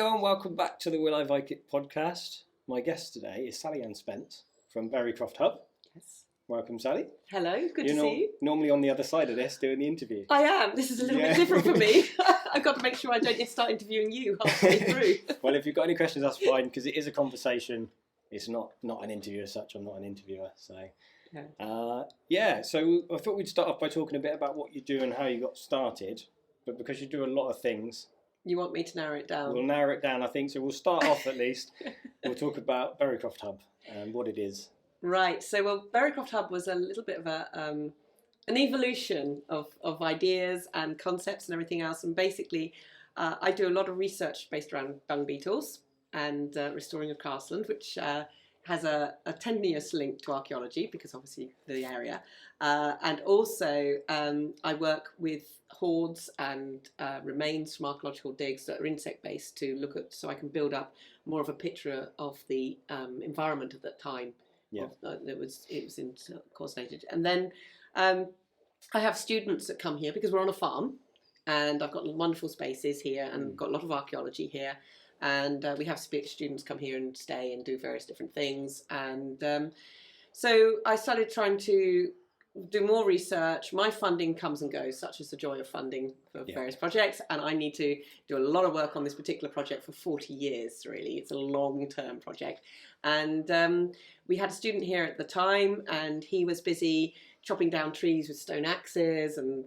Hello and welcome back to the Will I Like It podcast. My guest today is Sally-Ann Spence from Berrycroft Hub. Yes. Welcome, Sally. Hello, good to see you. Normally on the other side of this doing the interview. I am. This is a little bit different for me. I've got to make sure I don't just start interviewing you halfway through. Well, if you've got any questions, that's fine, because it is a conversation. It's not an interview as such. I'm not an interviewer. So, so I thought we'd start off by talking a bit about what you do and how you got started. But because you do a lot of things... You want me to narrow it down? We'll narrow it down, I think. So we'll start off at least. We'll talk about Berrycroft Hub and what it is. Right. So, Berrycroft Hub was a little bit of an evolution of ideas and concepts and everything else. And basically, I do a lot of research based around dung beetles and restoring of grassland, which has a tenuous link to archaeology because obviously the area. And also I work with hoards and remains from archaeological digs that are insect-based to look at, so I can build up more of a picture of the environment of that time. Yeah. It was coordinated. And then I have students that come here because we're on a farm and I've got wonderful spaces here and got a lot of archaeology here. And we have students come here and stay and do various different things. And so I started trying to do more research. My funding comes and goes, such as the joy of funding for various projects. And I need to do a lot of work on this particular project for 40 years, really. It's a long-term project. And we had a student here at the time, and he was busy chopping down trees with stone axes and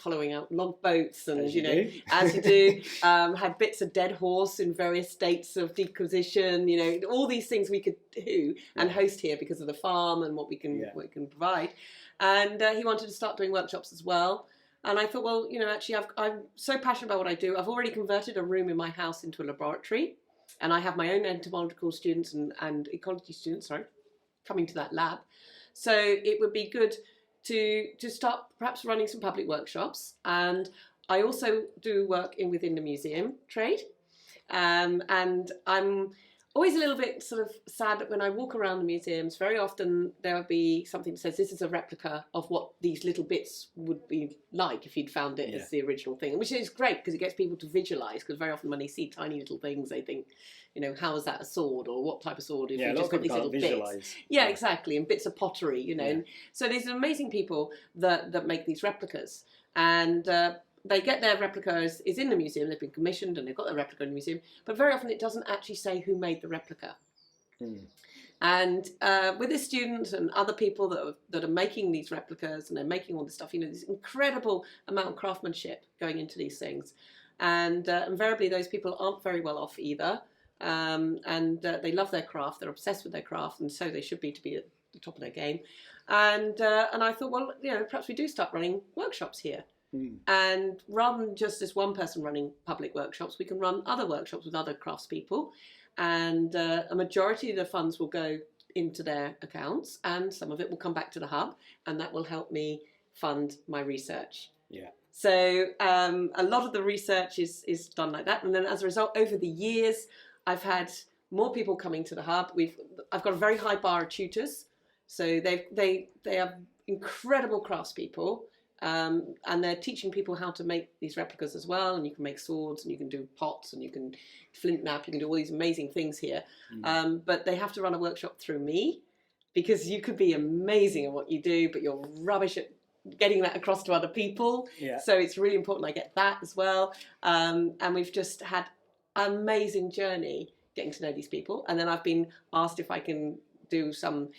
hollowing out log boats, and as you do, had bits of dead horse in various states of decomposition. All these things we could do and host here because of the farm and what we can provide. And he wanted to start doing workshops as well. And I thought, well, actually, I'm so passionate about what I do. I've already converted a room in my house into a laboratory, and I have my own entomological students and ecology students, coming to that lab. So it would be good to start perhaps running some public workshops. And I also do work within the museum trade. And I'm always a little bit sort of sad that when I walk around the museums, very often there would be something that says this is a replica of what these little bits would be like if you'd found it as the original thing, which is great because it gets people to visualise, because very often when they see tiny little things, they think, how is that a sword, or what type of sword if you just got these little bits. Yeah, exactly, and bits of pottery, And so there's amazing people that make these replicas, and they get their replicas is in the museum. They've been commissioned and they've got their replica in the museum. But very often it doesn't actually say who made the replica. And with the students and other people that are making these replicas and they're making all this stuff, this incredible amount of craftsmanship going into these things. And invariably those people aren't very well off either. And they love their craft. They're obsessed with their craft, and so they should be at the top of their game. And I thought, well, perhaps we do start running workshops here. And rather than just as one person running public workshops, we can run other workshops with other craftspeople, and a majority of the funds will go into their accounts, and some of it will come back to the hub, and that will help me fund my research. Yeah. So a lot of the research is done like that, and then as a result, over the years, I've had more people coming to the hub. I've got a very high bar of tutors, so they are incredible craftspeople. And they're teaching people how to make these replicas as well, and you can make swords, and you can do pots, and you can flint knap, you can do all these amazing things here. But they have to run a workshop through me, because you could be amazing at what you do, but you're rubbish at getting that across to other people. Yeah. So it's really important I get that as well. And we've just had an amazing journey getting to know these people. And then I've been asked if I can do some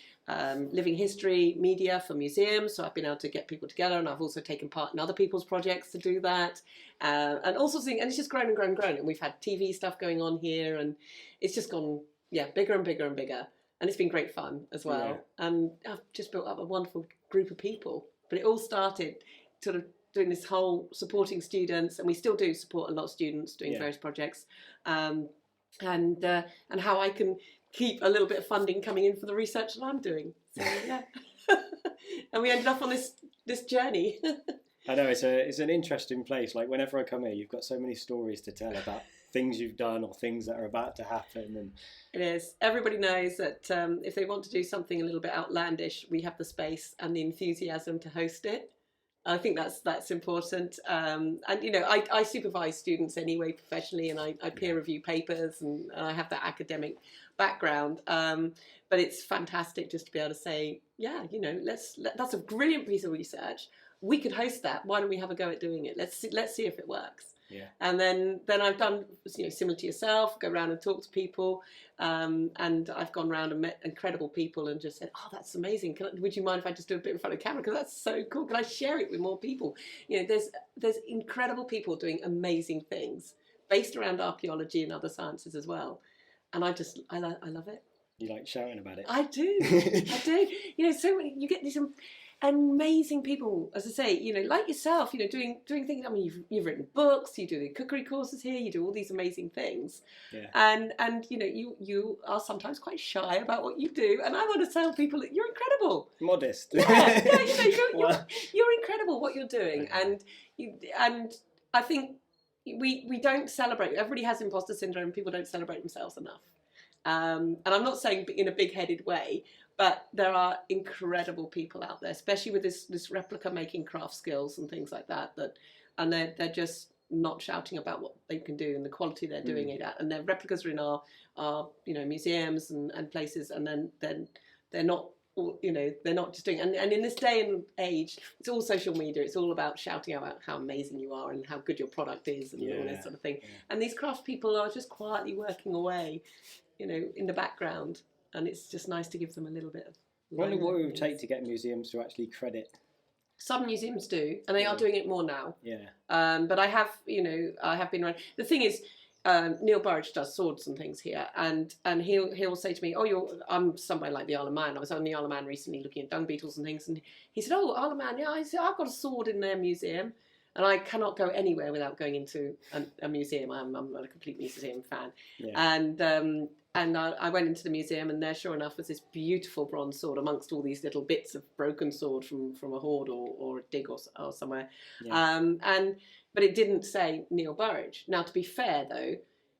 living history media for museums, so I've been able to get people together, and I've also taken part in other people's projects to do that, and all sorts of things, and it's just grown and grown and grown, and we've had TV stuff going on here, and it's just gone bigger and bigger and bigger, and it's been great fun as well. And I've just built up a wonderful group of people, but it all started sort of doing this whole supporting students, and we still do support a lot of students doing various projects, and how I can keep a little bit of funding coming in for the research that I'm doing. So and we ended up on this journey. I know it's an interesting place. Like whenever I come here, you've got so many stories to tell about things you've done or things that are about to happen. And it is. Everybody knows that if they want to do something a little bit outlandish, we have the space and the enthusiasm to host it. I think that's important. And you know, I supervise students anyway professionally, and I peer review papers, and I have that academic background. But it's fantastic just to be able to say, yeah, you know, that's a brilliant piece of research. We could host that. Why don't we have a go at doing it? Let's see if it works. Yeah. And then I've done, you know, similar to yourself, go around and talk to people, and I've gone around and met incredible people and just said, oh, that's amazing. Would you mind if I just do a bit in front of the camera? Because that's so cool. Can I share it with more people? You know, there's incredible people doing amazing things based around archaeology and other sciences as well. And I love it. You like shouting about it? I do. I do. You know, so many, you get these amazing people, as I say, you know, like yourself, you know, doing things. I mean, you've written books, you do the cookery courses here, you do all these amazing things. Yeah. And you know, you are sometimes quite shy about what you do, and I want to tell people that you're incredible. Modest. Yeah, you know, you're incredible what you're doing, and I think we don't celebrate. Everybody has imposter syndrome. People don't celebrate themselves enough. And I'm not saying in a big-headed way, but there are incredible people out there, especially with this replica making craft skills and things like that. And they're just not shouting about what they can do and the quality they're doing it at. And their replicas are in our you know, museums and places, and then they're not. You know, they're not just doing, and in this day and age, it's all social media. It's all about shouting out how amazing you are and how good your product is and all this sort of thing. Yeah. And these craft people are just quietly working away, you know, in the background, and it's just nice to give them a little bit of. I wonder what it would take to get museums to actually credit. Some museums do, and they are doing it more now. Yeah. But I have been around. The thing is, Neil Burridge does swords and things here, and he'll say to me, "Oh, I'm somewhere like the Isle of Man. I was on the Isle of Man recently looking at dung beetles and things, and he said, "Oh, Isle of Man, yeah." I said, "I've got a sword in their museum," and I cannot go anywhere without going into a museum. I'm a complete museum fan, and I went into the museum, and there, sure enough, was this beautiful bronze sword amongst all these little bits of broken sword from a hoard or a dig or somewhere, But it didn't say Neil Burridge. Now, to be fair, though,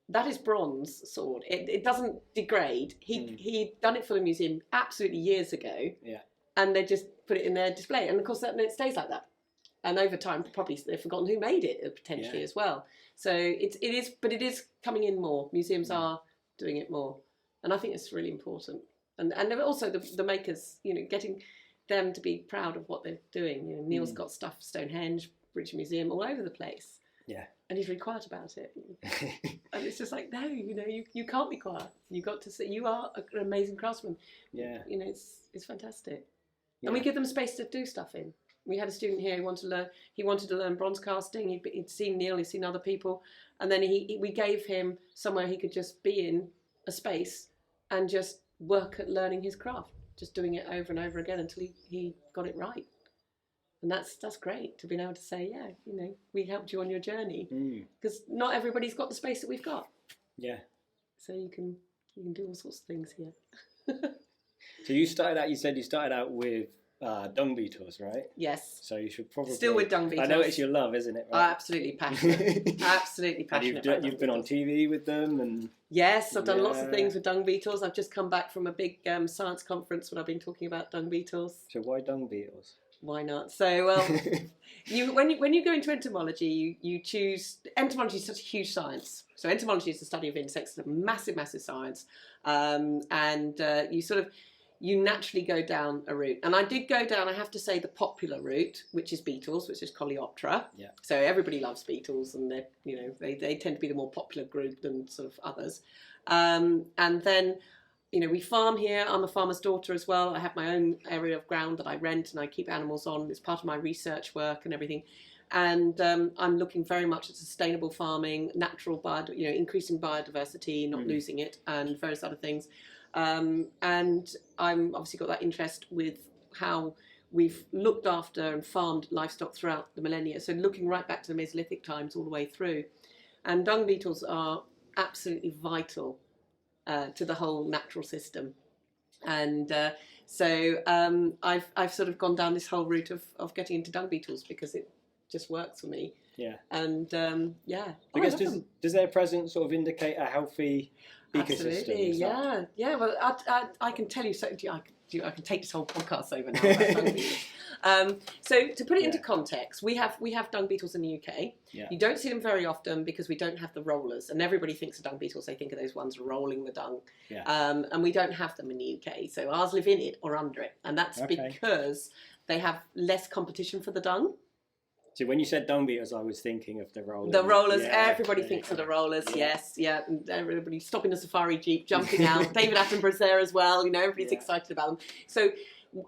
that is bronze sword. It doesn't degrade. He'd done it for the museum absolutely years ago. Yeah. And they just put it in their display. And, of course, it stays like that. And over time, probably they've forgotten who made it, potentially, as well. So it is coming in more. Museums are doing it more. And I think it's really important. And also the makers, you know, getting them to be proud of what they're doing. You know, Neil's got stuff, Stonehenge, British Museum, all over the place. Yeah. And he's really quiet about it. And it's just like, no, you know, you can't be quiet. You got to say you are an amazing craftsman. Yeah. You know, it's fantastic. Yeah. And we give them space to do stuff in. We had a student here who wanted to learn bronze casting. He'd seen Neil, he'd seen other people, and then we gave him somewhere he could just be in a space and just work at learning his craft, just doing it over and over again until he got it right. And that's great to be able to say, yeah, you know, we helped you on your journey, because not everybody's got the space that we've got. Yeah. So you can do all sorts of things here. So you said you started out with dung beetles, right? Yes. So you should probably still with dung beetles. I know it's your love, isn't it? Right? Absolutely passionate. Absolutely passionate. And you've been on TV with them, and yes, I've done lots of things with dung beetles. I've just come back from a big science conference when I've been talking about dung beetles. So why dung beetles? Why not? So, well, when you go into entomology, you choose. Entomology is such a huge science. So entomology is the study of insects. It's a massive, massive science, and you naturally go down a route. And I did go down, I have to say, the popular route, which is beetles, which is Coleoptera. Yeah. So everybody loves beetles, and they tend to be the more popular group than sort of others. And then, you know, we farm here. I'm a farmer's daughter as well. I have my own area of ground that I rent, and I keep animals on. It's part of my research work and everything. And I'm looking very much at sustainable farming, natural increasing biodiversity, not losing it, and various other things. And I'm obviously got that interest with how we've looked after and farmed livestock throughout the millennia. So looking right back to the Mesolithic times all the way through. And dung beetles are absolutely vital to the whole natural system. And so I've sort of gone down this whole route of getting into dung beetles because it just works for me. Yeah. And I guess does their presence sort of indicate a healthy ecosystem? Absolutely, yeah. Well, I can tell you, I can take this whole podcast over now about dung beetles. So to put it into context, we have dung beetles in the UK. Yeah. You don't see them very often because we don't have the rollers, and everybody thinks of dung beetles. They think of those ones rolling the dung, and we don't have them in the UK. So ours live in it or under it, and that's because they have less competition for the dung. So when you said dung beetles, I was thinking of the rollers. The rollers, everybody thinks of the rollers, yes. And everybody stopping the safari jeep, jumping out. David Attenborough's there as well, everybody's excited about them. So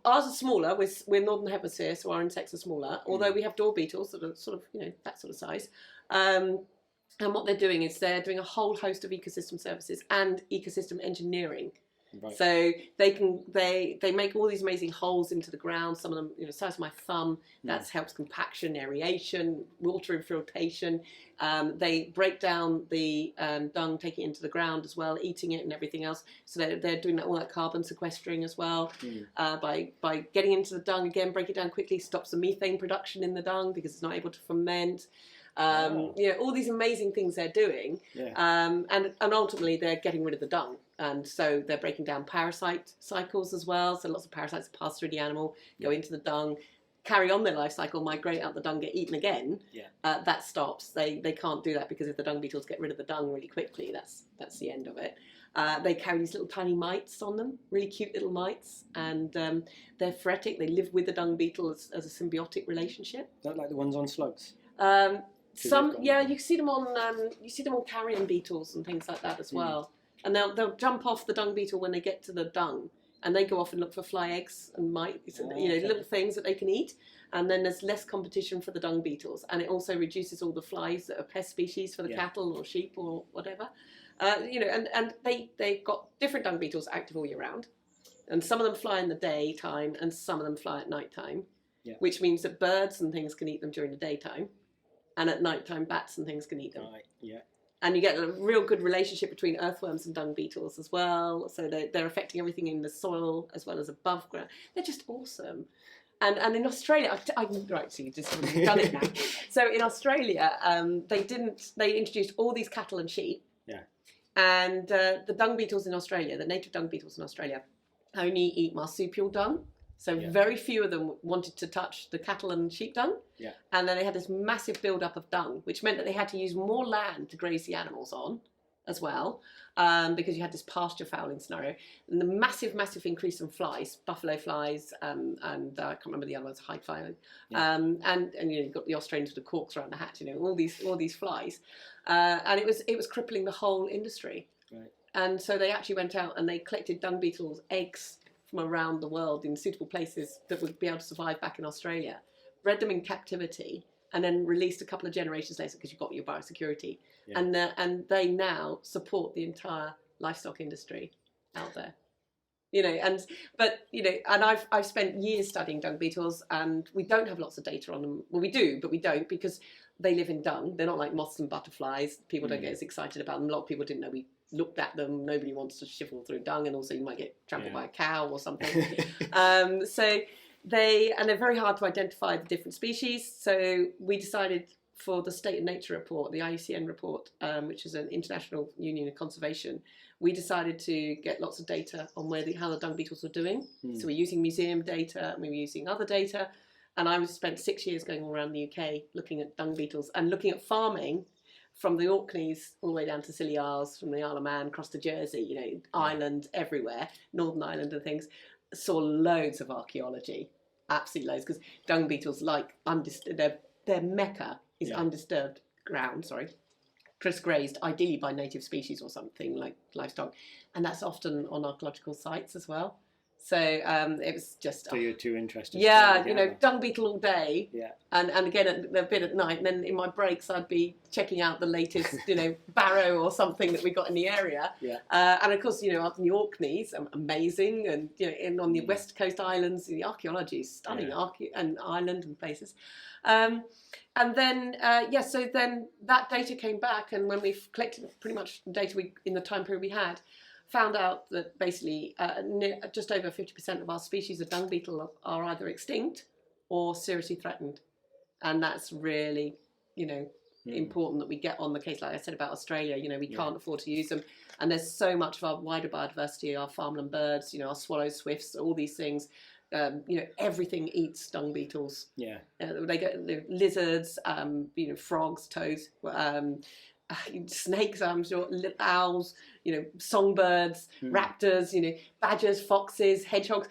ours are smaller, we're Northern Hemisphere, so our insects are smaller, although we have door beetles that are sort of, that sort of size. And what they're doing is they're doing a whole host of ecosystem services and ecosystem engineering. Right. So they make all these amazing holes into the ground. Some of them, the size of my thumb. That helps compaction, aeration, water infiltration. They break down the dung, take it into the ground as well, eating it and everything else. So they're doing all that carbon sequestering as well. By getting into the dung again, break it down quickly, stops the methane production in the dung because it's not able to ferment. All these amazing things they're doing, and ultimately they're getting rid of the dung, and so they're breaking down parasite cycles as well. So lots of parasites pass through the animal, go into the dung, carry on their life cycle, migrate out the dung, get eaten again. That stops. They can't do that because if the dung beetles get rid of the dung really quickly, that's the end of it. They carry these little tiny mites on them, really cute little mites, and they're phoretic. They live with the dung beetle as a symbiotic relationship. Not like the ones on slugs. You see them on carrion beetles and things like that as well. And they'll jump off the dung beetle when they get to the dung, and they go off and look for fly eggs and mites, little things that they can eat. And then there's less competition for the dung beetles, and it also reduces all the flies that are pest species for the cattle or sheep or whatever. And they've got different dung beetles active all year round, and some of them fly in the daytime and some of them fly at night time, which means that birds and things can eat them during the daytime. And at night time, bats and things can eat them. Right, and you get a real good relationship between earthworms and dung beetles as well. So they're affecting everything in the soil as well as above ground. They're just awesome. And in Australia, so you've just done it now. So in Australia, they introduced all these cattle and sheep. And the dung beetles in Australia, the native dung beetles in Australia, only eat marsupial dung. So very few of them wanted to touch the cattle and sheep dung. And then they had this massive build-up of dung, which meant that they had to use more land to graze the animals on as well, because you had this pasture fouling scenario. And the massive, massive increase in flies, buffalo flies, and I can't remember the other ones, hide fly. And you've got the Australians with the corks around the hat, all these flies. And it was crippling the whole industry. Right. And so they actually went out and they collected dung beetles' eggs from around the world in suitable places that would be able to survive back in Australia, bred them in captivity, and then released a couple of generations later because you've got your biosecurity. And they now support the entire livestock industry out there. And I've spent years studying dung beetles, and we don't have lots of data on them. Well, we do, but we don't because they live in dung. They're not like moths and butterflies. People don't get as excited about them. A lot of people didn't know we looked at them. Nobody wants to shivel through dung, and also you might get trampled by a cow or something. So they're very hard to identify the different species. So we decided for the State of Nature report, the IUCN report, which is an International Union of Conservation, we decided to get lots of data on how the dung beetles were doing. So we're using museum data, and we were using other data. And I spent 6 years going all around the UK looking at dung beetles and looking at farming from the Orkneys all the way down to Scilly Isles, from the Isle of Man across to Jersey, Ireland, everywhere, Northern Ireland and things. Saw loads of archaeology, absolutely loads, because dung beetles their mecca is undisturbed ground, just grazed, ideally by native species or something like livestock, and that's often on archaeological sites as well. So it was just. So you're too interested. Dung beetle all day. And again a bit at night. And then in my breaks, I'd be checking out the latest, barrow or something that we got in the area. And of course, up in the Orkneys, amazing, and on the West Coast Islands, the archaeology is stunning, and Ireland and places. And then so then that data came back, and when we've collected pretty much the data in the time period we had, found out that basically just over 50% of our species of dung beetle are either extinct or seriously threatened. And that's really, important that we get on the case. Like I said about Australia, you know, we can't afford to use them. And there's so much of our wider biodiversity, our farmland birds, you know, our swallows, swifts, all these things. You know, everything eats dung beetles. Yeah. They get the lizards, you know, frogs, toads, snakes, I'm sure, owls, you know, songbirds, raptors, you know, badgers, foxes, hedgehogs.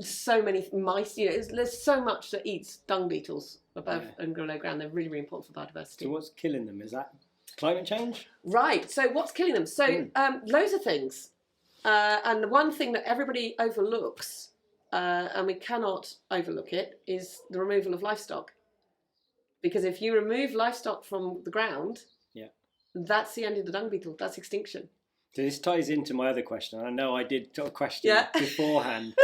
So many mice, you know, there's so much that eats dung beetles above and below ground. They're really, really important for biodiversity. So what's killing them? Is that climate change? Right. So what's killing them? So loads of things. And the one thing that everybody overlooks, and we cannot overlook it, is the removal of livestock. Because if you remove livestock from the ground, that's the end of the dung beetle. That's extinction. So this ties into my other question. I know I did sort of question beforehand.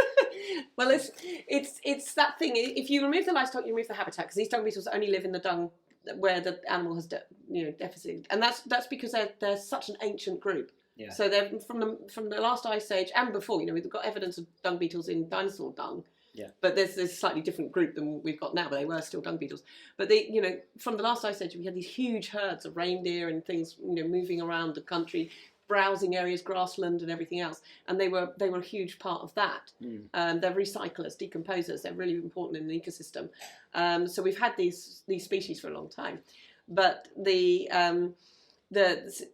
Well, it's that thing. If you remove the livestock, you remove the habitat, because these dung beetles only live in the dung where the animal has, deficit, and that's because they're such an ancient group. Yeah. So they're from the last ice age and before. You know, we've got evidence of dung beetles in dinosaur dung. Yeah. But there's a slightly different group than we've got now, but they were still dung beetles. But they, you know, from the last ice age, we had these huge herds of reindeer and things, you know, moving around the country, browsing areas, grassland and everything else, and they were a huge part of that. They're recyclers, decomposers. They're really important in the ecosystem. So we've had these species for a long time, but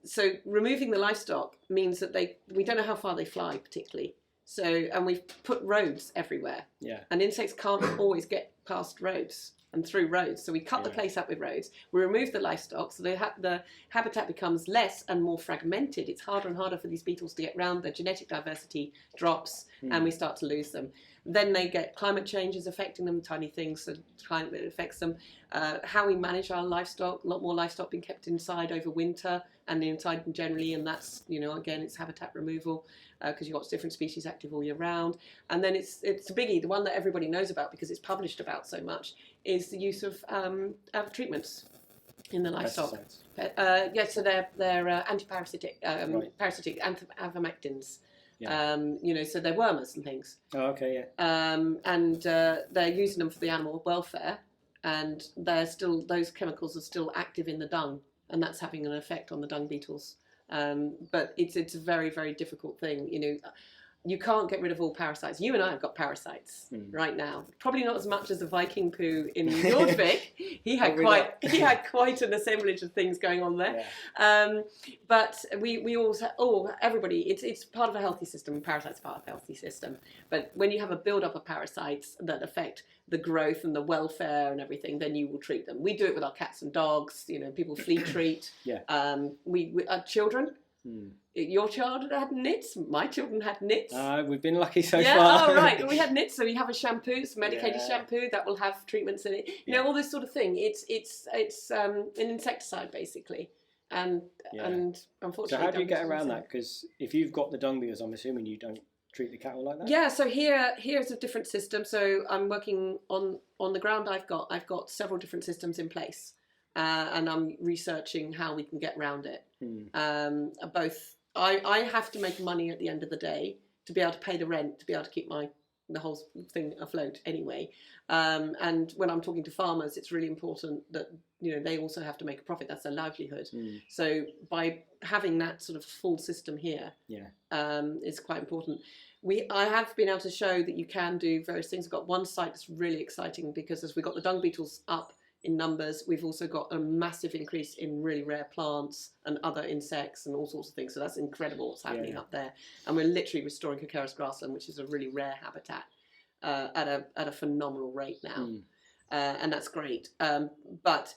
so removing the livestock means that we don't know how far they fly particularly. So, and we've put roads everywhere. Yeah. And insects can't always get past roads and through roads. So we cut the place up with roads. We remove the livestock, so the habitat becomes less and more fragmented. It's harder and harder for these beetles to get round. Their genetic diversity drops, and we start to lose them. Then they get climate changes affecting them, tiny things, so climate affects them. How we manage our livestock, a lot more livestock being kept inside over winter and inside generally, and that's, you know, again, it's habitat removal. Because you've got different species active all year round. And then it's a biggie, the one that everybody knows about because it's published about so much, is the use of treatments in the livestock. So they're anti-parasitic, parasitic anthomectins. Yeah. You know, so they're wormers and things. Oh, okay, yeah. And they're using them for the animal welfare, and those chemicals are still active in the dung, and that's having an effect on the dung beetles. But it's a very, very difficult thing. You know, you can't get rid of all parasites. You and I have got parasites right now. Probably not as much as the Viking poo in Nordvik. He had quite an assemblage of things going on there. Yeah. But we all everybody. It's part of a healthy system. Parasites are part of a healthy system. But when you have a build up of parasites that affect the growth and the welfare and everything, then you will treat them. We do it with our cats and dogs. You know, people flea treat. Yeah. We our children. Your child had nits. My children had nits. We've been lucky so far. Yeah, oh right. We had nits, so you have a shampoo, it's medicated shampoo that will have treatments in it. You know, all this sort of thing. It's an insecticide basically, and unfortunately. So how do you get around that? Because if you've got the dung beetles, I'm assuming you don't treat the cattle like that. Yeah. So here's a different system. So I'm working on the ground. I've got several different systems in place. And I'm researching how we can get around it. I have to make money at the end of the day to be able to pay the rent, to be able to keep the whole thing afloat anyway. And when I'm talking to farmers, it's really important that, you know, they also have to make a profit. That's their livelihood. So by having that sort of full system here, is quite important. I have been able to show that you can do various things. I've got one site that's really exciting because as we got the dung beetles up in numbers, we've also got a massive increase in really rare plants and other insects and all sorts of things. So that's incredible what's happening up there. And we're literally restoring Cocaris grassland, which is a really rare habitat, at a phenomenal rate now. And that's great. But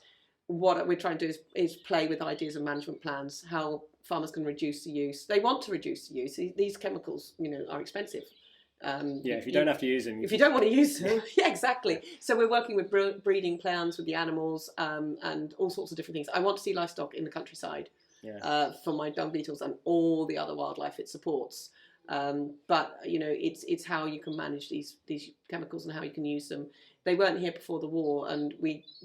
what we're trying to do is play with ideas of management plans, how farmers can reduce the use. They want to reduce the use. These chemicals, you know, are expensive. If you don't have to use them. If you don't want to use them, yeah, exactly. So we're working with breeding plans with the animals and all sorts of different things. I want to see livestock in the countryside for my dung beetles and all the other wildlife it supports. But you know, it's how you can manage these chemicals and how you can use them. They weren't here before the war,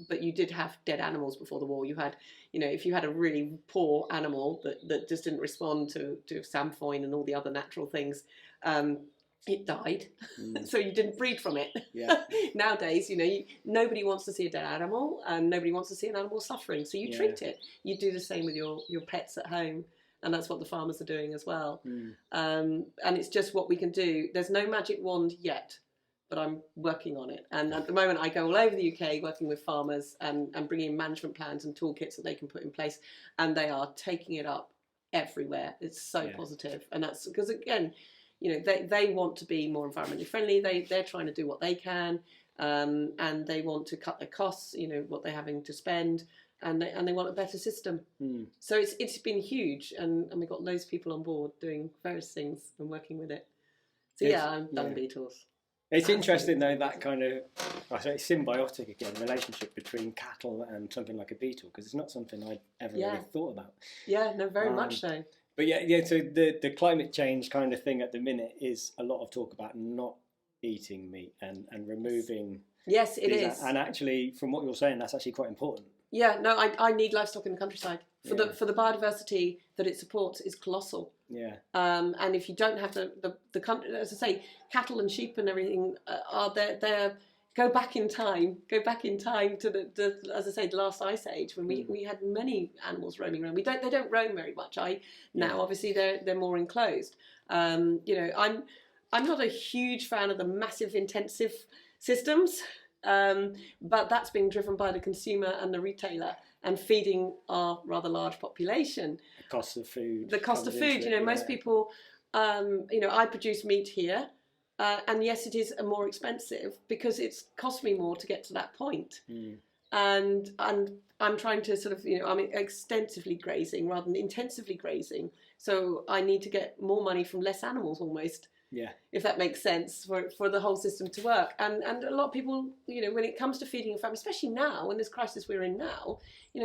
but you did have dead animals before the war. You had, you know, if you had a really poor animal that just didn't respond to samfoin and all the other natural things. it died, so you didn't breed from it. Yeah. Nowadays, nobody wants to see a dead animal, and nobody wants to see an animal suffering, so you treat it. You do the same with your pets at home, and that's what the farmers are doing as well. And it's just what we can do. There's no magic wand yet, but I'm working on it. And at the moment, I go all over the UK working with farmers and bringing management plans and toolkits that they can put in place, and they are taking it up everywhere. It's so positive, and that's because, again, they want to be more environmentally friendly. They're trying to do what they can, and they want to cut their costs. What they're having to spend, and they want a better system. So it's been huge, and we've got loads of people on board doing various things and working with it. So I'm dung beetles. It's interesting though, that kind of, I say, symbiotic again relationship between cattle and something like a beetle, because it's not something I'd ever really thought about. Yeah, no, very much so. But so the climate change kind of thing at the minute is a lot of talk about not eating meat and removing. Yes, it is. And actually, from what you're saying, that's actually quite important. Yeah, no, I need livestock in the countryside. For the biodiversity that it supports is colossal. Yeah. And if you don't have the country, as I say, cattle and sheep and everything are there. Go back in time to the as I say, the last ice age, when we had many animals roaming around. They don't roam very much. Now obviously they're more enclosed. I'm not a huge fan of the massive intensive systems, but that's being driven by the consumer and the retailer and feeding our rather large population. The cost of food. Most people, I produce meat here. And yes, it is more expensive because it's cost me more to get to that point. And I'm trying to sort of, I'm extensively grazing rather than intensively grazing. So I need to get more money from less animals almost. Yeah. If that makes sense for the whole system to work. And a lot of people, when it comes to feeding a family, especially now in this crisis we're in now,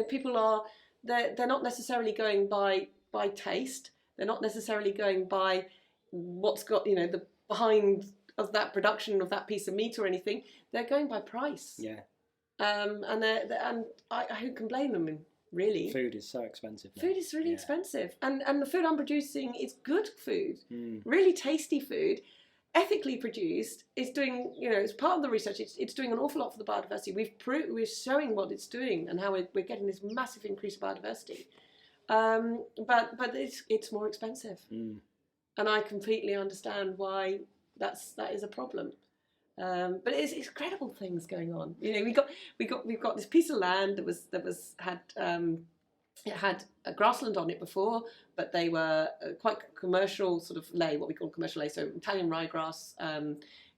people they're not necessarily going by taste. They're not necessarily going by what's got, the behind of that production of that piece of meat or anything. They're going by price. Yeah. And who can blame them? Really, food is so expensive now. Food is really expensive, and the food I'm producing is good food, really tasty food, ethically produced. It's doing, it's part of the research. It's doing an awful lot for the biodiversity. We're showing what it's doing and how we're getting this massive increase of biodiversity. But it's more expensive. And I completely understand why that is a problem. But it's incredible things going on. We've got this piece of land it had a grassland on it before, but they were quite commercial sort of lay, what we call commercial lay. So Italian ryegrass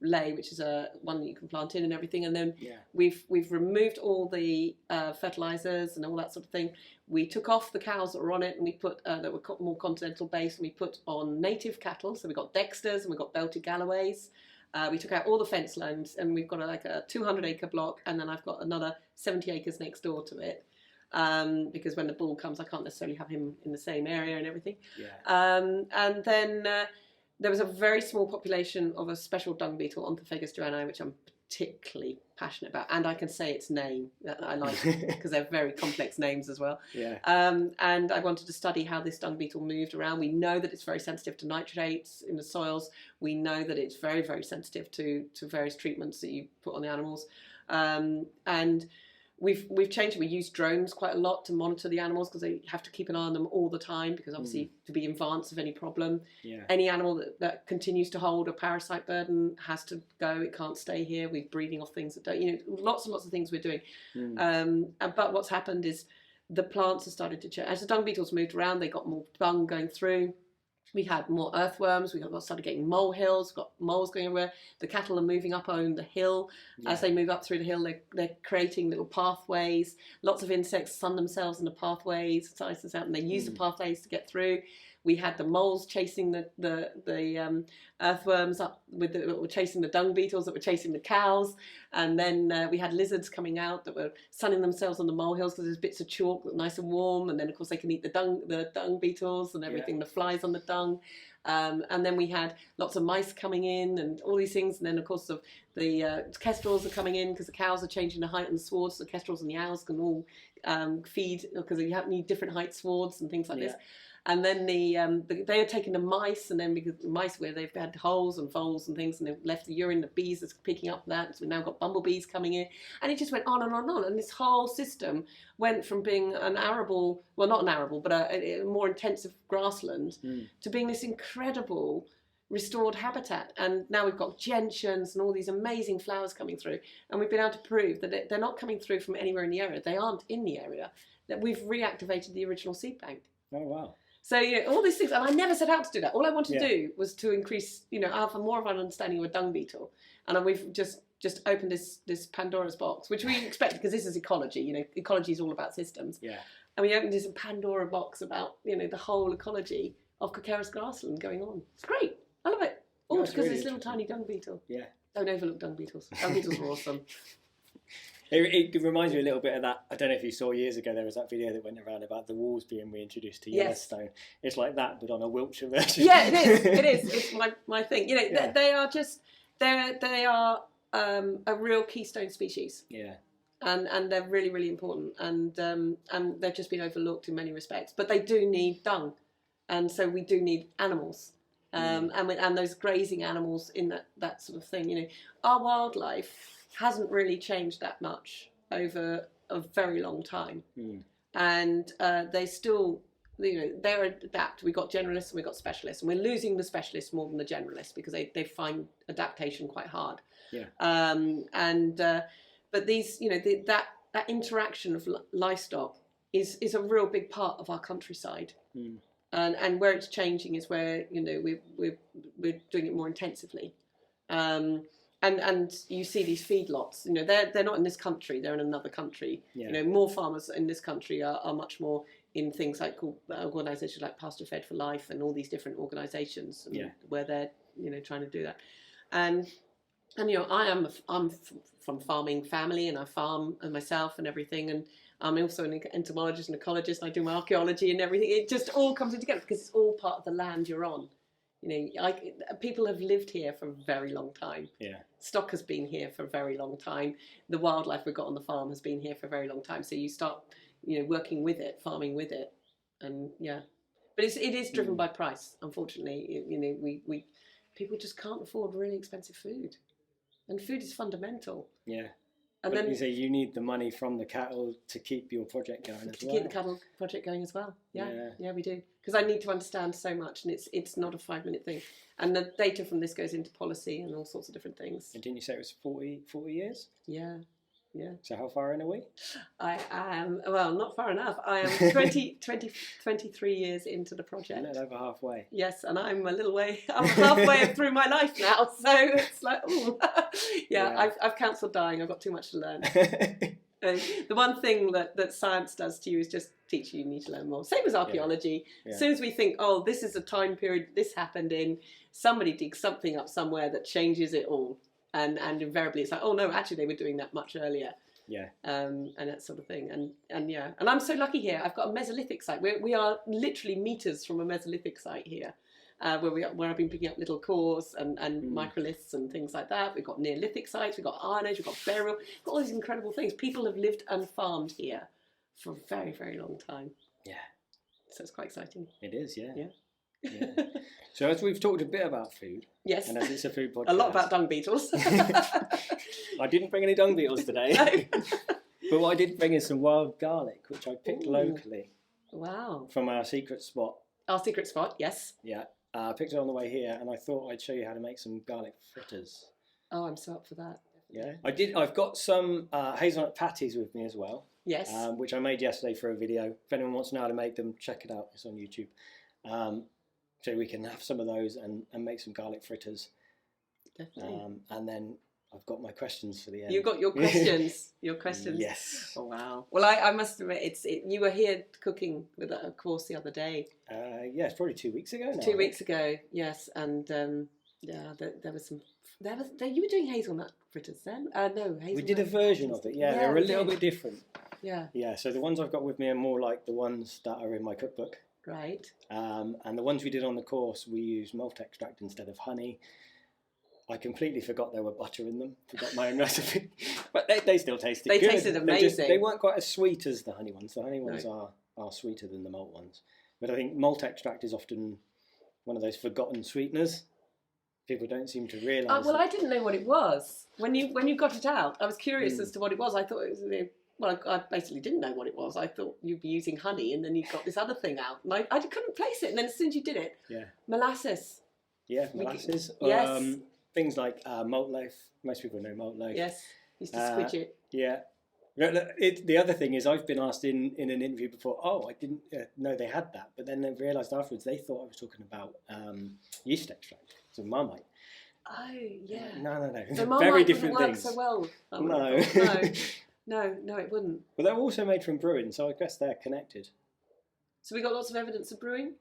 lay, which is one that you can plant in and everything. And then we've removed all the fertilizers and all that sort of thing. We took off the cows that were on it, and we put that were more continental based, and we put on native cattle. So we got Dexters and we got Belted Galloways. We took out all the fence lines, and we've got a 200-acre block, and then I've got another 70 acres next door to it. Because when the bull comes, I can't necessarily have him in the same area and everything. And then there was a very small population of a special dung beetle, Onthophagus durani, which I'm particularly passionate about, and I can say its name. I like it because they're very complex names as well. And I wanted to study how this dung beetle moved around. We know that it's very sensitive to nitrates in the soils. We know that it's very, very sensitive to various treatments that you put on the animals. And we've changed. We use drones quite a lot to monitor the animals because they have to keep an eye on them all the time, because obviously to be in advance of any problem. Any animal that continues to hold a parasite burden has to go. It can't stay here. We're breeding off things that don't, lots and lots of things we're doing. But what's happened is the plants have started to change. As the dung beetles moved around, they got more dung going through. We had more earthworms. We started getting molehills. Got moles going everywhere. The cattle are moving up on the hill. As they move up through the hill, they're creating little pathways. Lots of insects sun themselves in the pathways, size this out, and they use the pathways to get through. We had the moles chasing the earthworms up were chasing the dung beetles that were chasing the cows, and then we had lizards coming out that were sunning themselves on the molehills because there's bits of chalk that are nice and warm, and then of course they can eat the dung beetles and everything, the flies on the dung. And then we had lots of mice coming in and all these things, and then of course the kestrels are coming in because the cows are changing the height and the swards, so the kestrels and the owls can all feed because you need different height swards and things like this. And then they had taken the mice, and then because the mice where they've had holes and folds and things, and they've left the urine, the bees are picking up that. So we've now got bumblebees coming in, and it just went on and on and on. And this whole system went from being an arable, well, not an arable, but a more intensive grassland, to being this incredible restored habitat. And now we've got gentians and all these amazing flowers coming through, and we've been able to prove that they're not coming through from anywhere in the area. They aren't in the area, that we've reactivated the original seed bank. Oh wow. So all these things, and I never set out to do that. All I wanted to do was to increase, have more of an understanding of a dung beetle. And we've just opened this Pandora's box, which we expected, because this is ecology. Ecology is all about systems. Yeah. And we opened this Pandora box about the whole ecology of Calcareous grassland going on. It's great. I love it. All because of this little tiny dung beetle. Yeah. Don't overlook dung beetles. Dung beetles are awesome. It reminds me a little bit of that. I don't know if you saw years ago, there was that video that went around about the wolves being reintroduced to Yellowstone. It's like that, but on a Wiltshire version. Yeah, it is. It is. It's my thing. They are just they are a real keystone species. Yeah. And they're really, really important, and they've just been overlooked in many respects. But they do need dung, and so we do need animals, and those grazing animals in that sort of thing. Our wildlife hasn't really changed that much over a very long time, and they still, they're adapt. We've got generalists and we've got specialists, and we're losing the specialists more than the generalists because they find adaptation quite hard. Yeah. But these, that interaction of livestock is a real big part of our countryside, and where it's changing is where we're doing it more intensively, and you see these feedlots. They're not in this country; they're in another country. Yeah. More farmers in this country are much more in things like organisations like Pasture Fed for Life and all these different organisations where they're trying to do that, and I'm from farming family, and I farm myself and everything, and I'm also an entomologist and ecologist, and I do my archaeology and everything. It just all comes together because it's all part of the land you're on. People have lived here for a very long time. Yeah. Stock has been here for a very long time. The wildlife we've got on the farm has been here for a very long time. So you start, working with it, farming with it, and but it is driven by price. Unfortunately, we people just can't afford really expensive food. And food is fundamental. Yeah. And then you say you need the money from the cattle to keep your project going as well. To keep the cattle project going as well. Yeah, we do. Because I need to understand so much, and it's not a 5-minute thing. And the data from this goes into policy and all sorts of different things. And didn't you say it was 40 years? Yeah. Yeah. So how far in are we? I am, well, not far enough. I am 23 years into the project. A little over halfway. Yes, and I'm halfway through my life now. So it's like, ooh. I've cancelled dying. I've got too much to learn. The one thing that science does to you is just teach you need to learn more. Same as archaeology. Yeah. As soon as we think, oh, this is a time period this happened in, somebody digs something up somewhere that changes it all. And invariably it's like, oh no, actually they were doing that much earlier. Yeah. And that sort of thing. And I'm so lucky here. I've got a Mesolithic site. We are literally meters from a Mesolithic site here, where I've been picking up little cores and microliths and things like that. We've got Neolithic sites, we've got Iron Age, we've got burial, we've got all these incredible things. People have lived and farmed here for a very, very long time. Yeah. So it's quite exciting. It is, yeah. Yeah. Yeah. So as we've talked a bit about food, yes, and as it's a food podcast, a lot about dung beetles. I didn't bring any dung beetles today, no. But what I did bring is some wild garlic, which I picked locally. Wow! From our secret spot. Our secret spot, yes. Yeah, I picked it on the way here, and I thought I'd show you how to make some garlic fritters. Oh, I'm so up for that. Yeah, I did. I've got some hazelnut patties with me as well. Yes. Which I made yesterday for a video. If anyone wants to know how to make them, check it out. It's on YouTube. So we can have some of those and make some garlic fritters. Definitely. And then I've got my questions for the end. You've got your questions. Your questions. Yes. Oh wow. Well, I must admit, you were here cooking with it, of course, the other day. Yeah, it's probably 2 weeks ago now. 2 weeks ago, yes, and there was some. You were doing hazelnut fritters then? No, hazelnut. We did a version of it. Yeah, they were a little bit different. Yeah. Yeah. So the ones I've got with me are more like the ones that are in my cookbook. Right. And the ones we did on the course, we used malt extract instead of honey. I completely forgot there were butter in them. Forgot my own recipe. But they still tasted good. They tasted amazing. They weren't quite as sweet as the honey ones. The honey ones are sweeter than the malt ones. But I think malt extract is often one of those forgotten sweeteners. People don't seem to realise. Well, I didn't know what it was when you got it out. I was curious as to what it was. I thought it was. Well, I basically didn't know what it was. I thought you'd be using honey, and then you got this other thing out, and I couldn't place it. And then as soon as you did it, molasses. Yeah, molasses. Yes. Things like malt loaf. Most people know malt loaf. Yes, used to squidge it. Yeah. The other thing is, I've been asked in an interview before, oh, I didn't know they had that. But then they realised afterwards they thought I was talking about yeast extract, so Marmite. Oh, yeah. No. So Very different wouldn't things. work so well. No, it wouldn't. But they're also made from brewing, so I guess they're connected. So we got lots of evidence of brewing?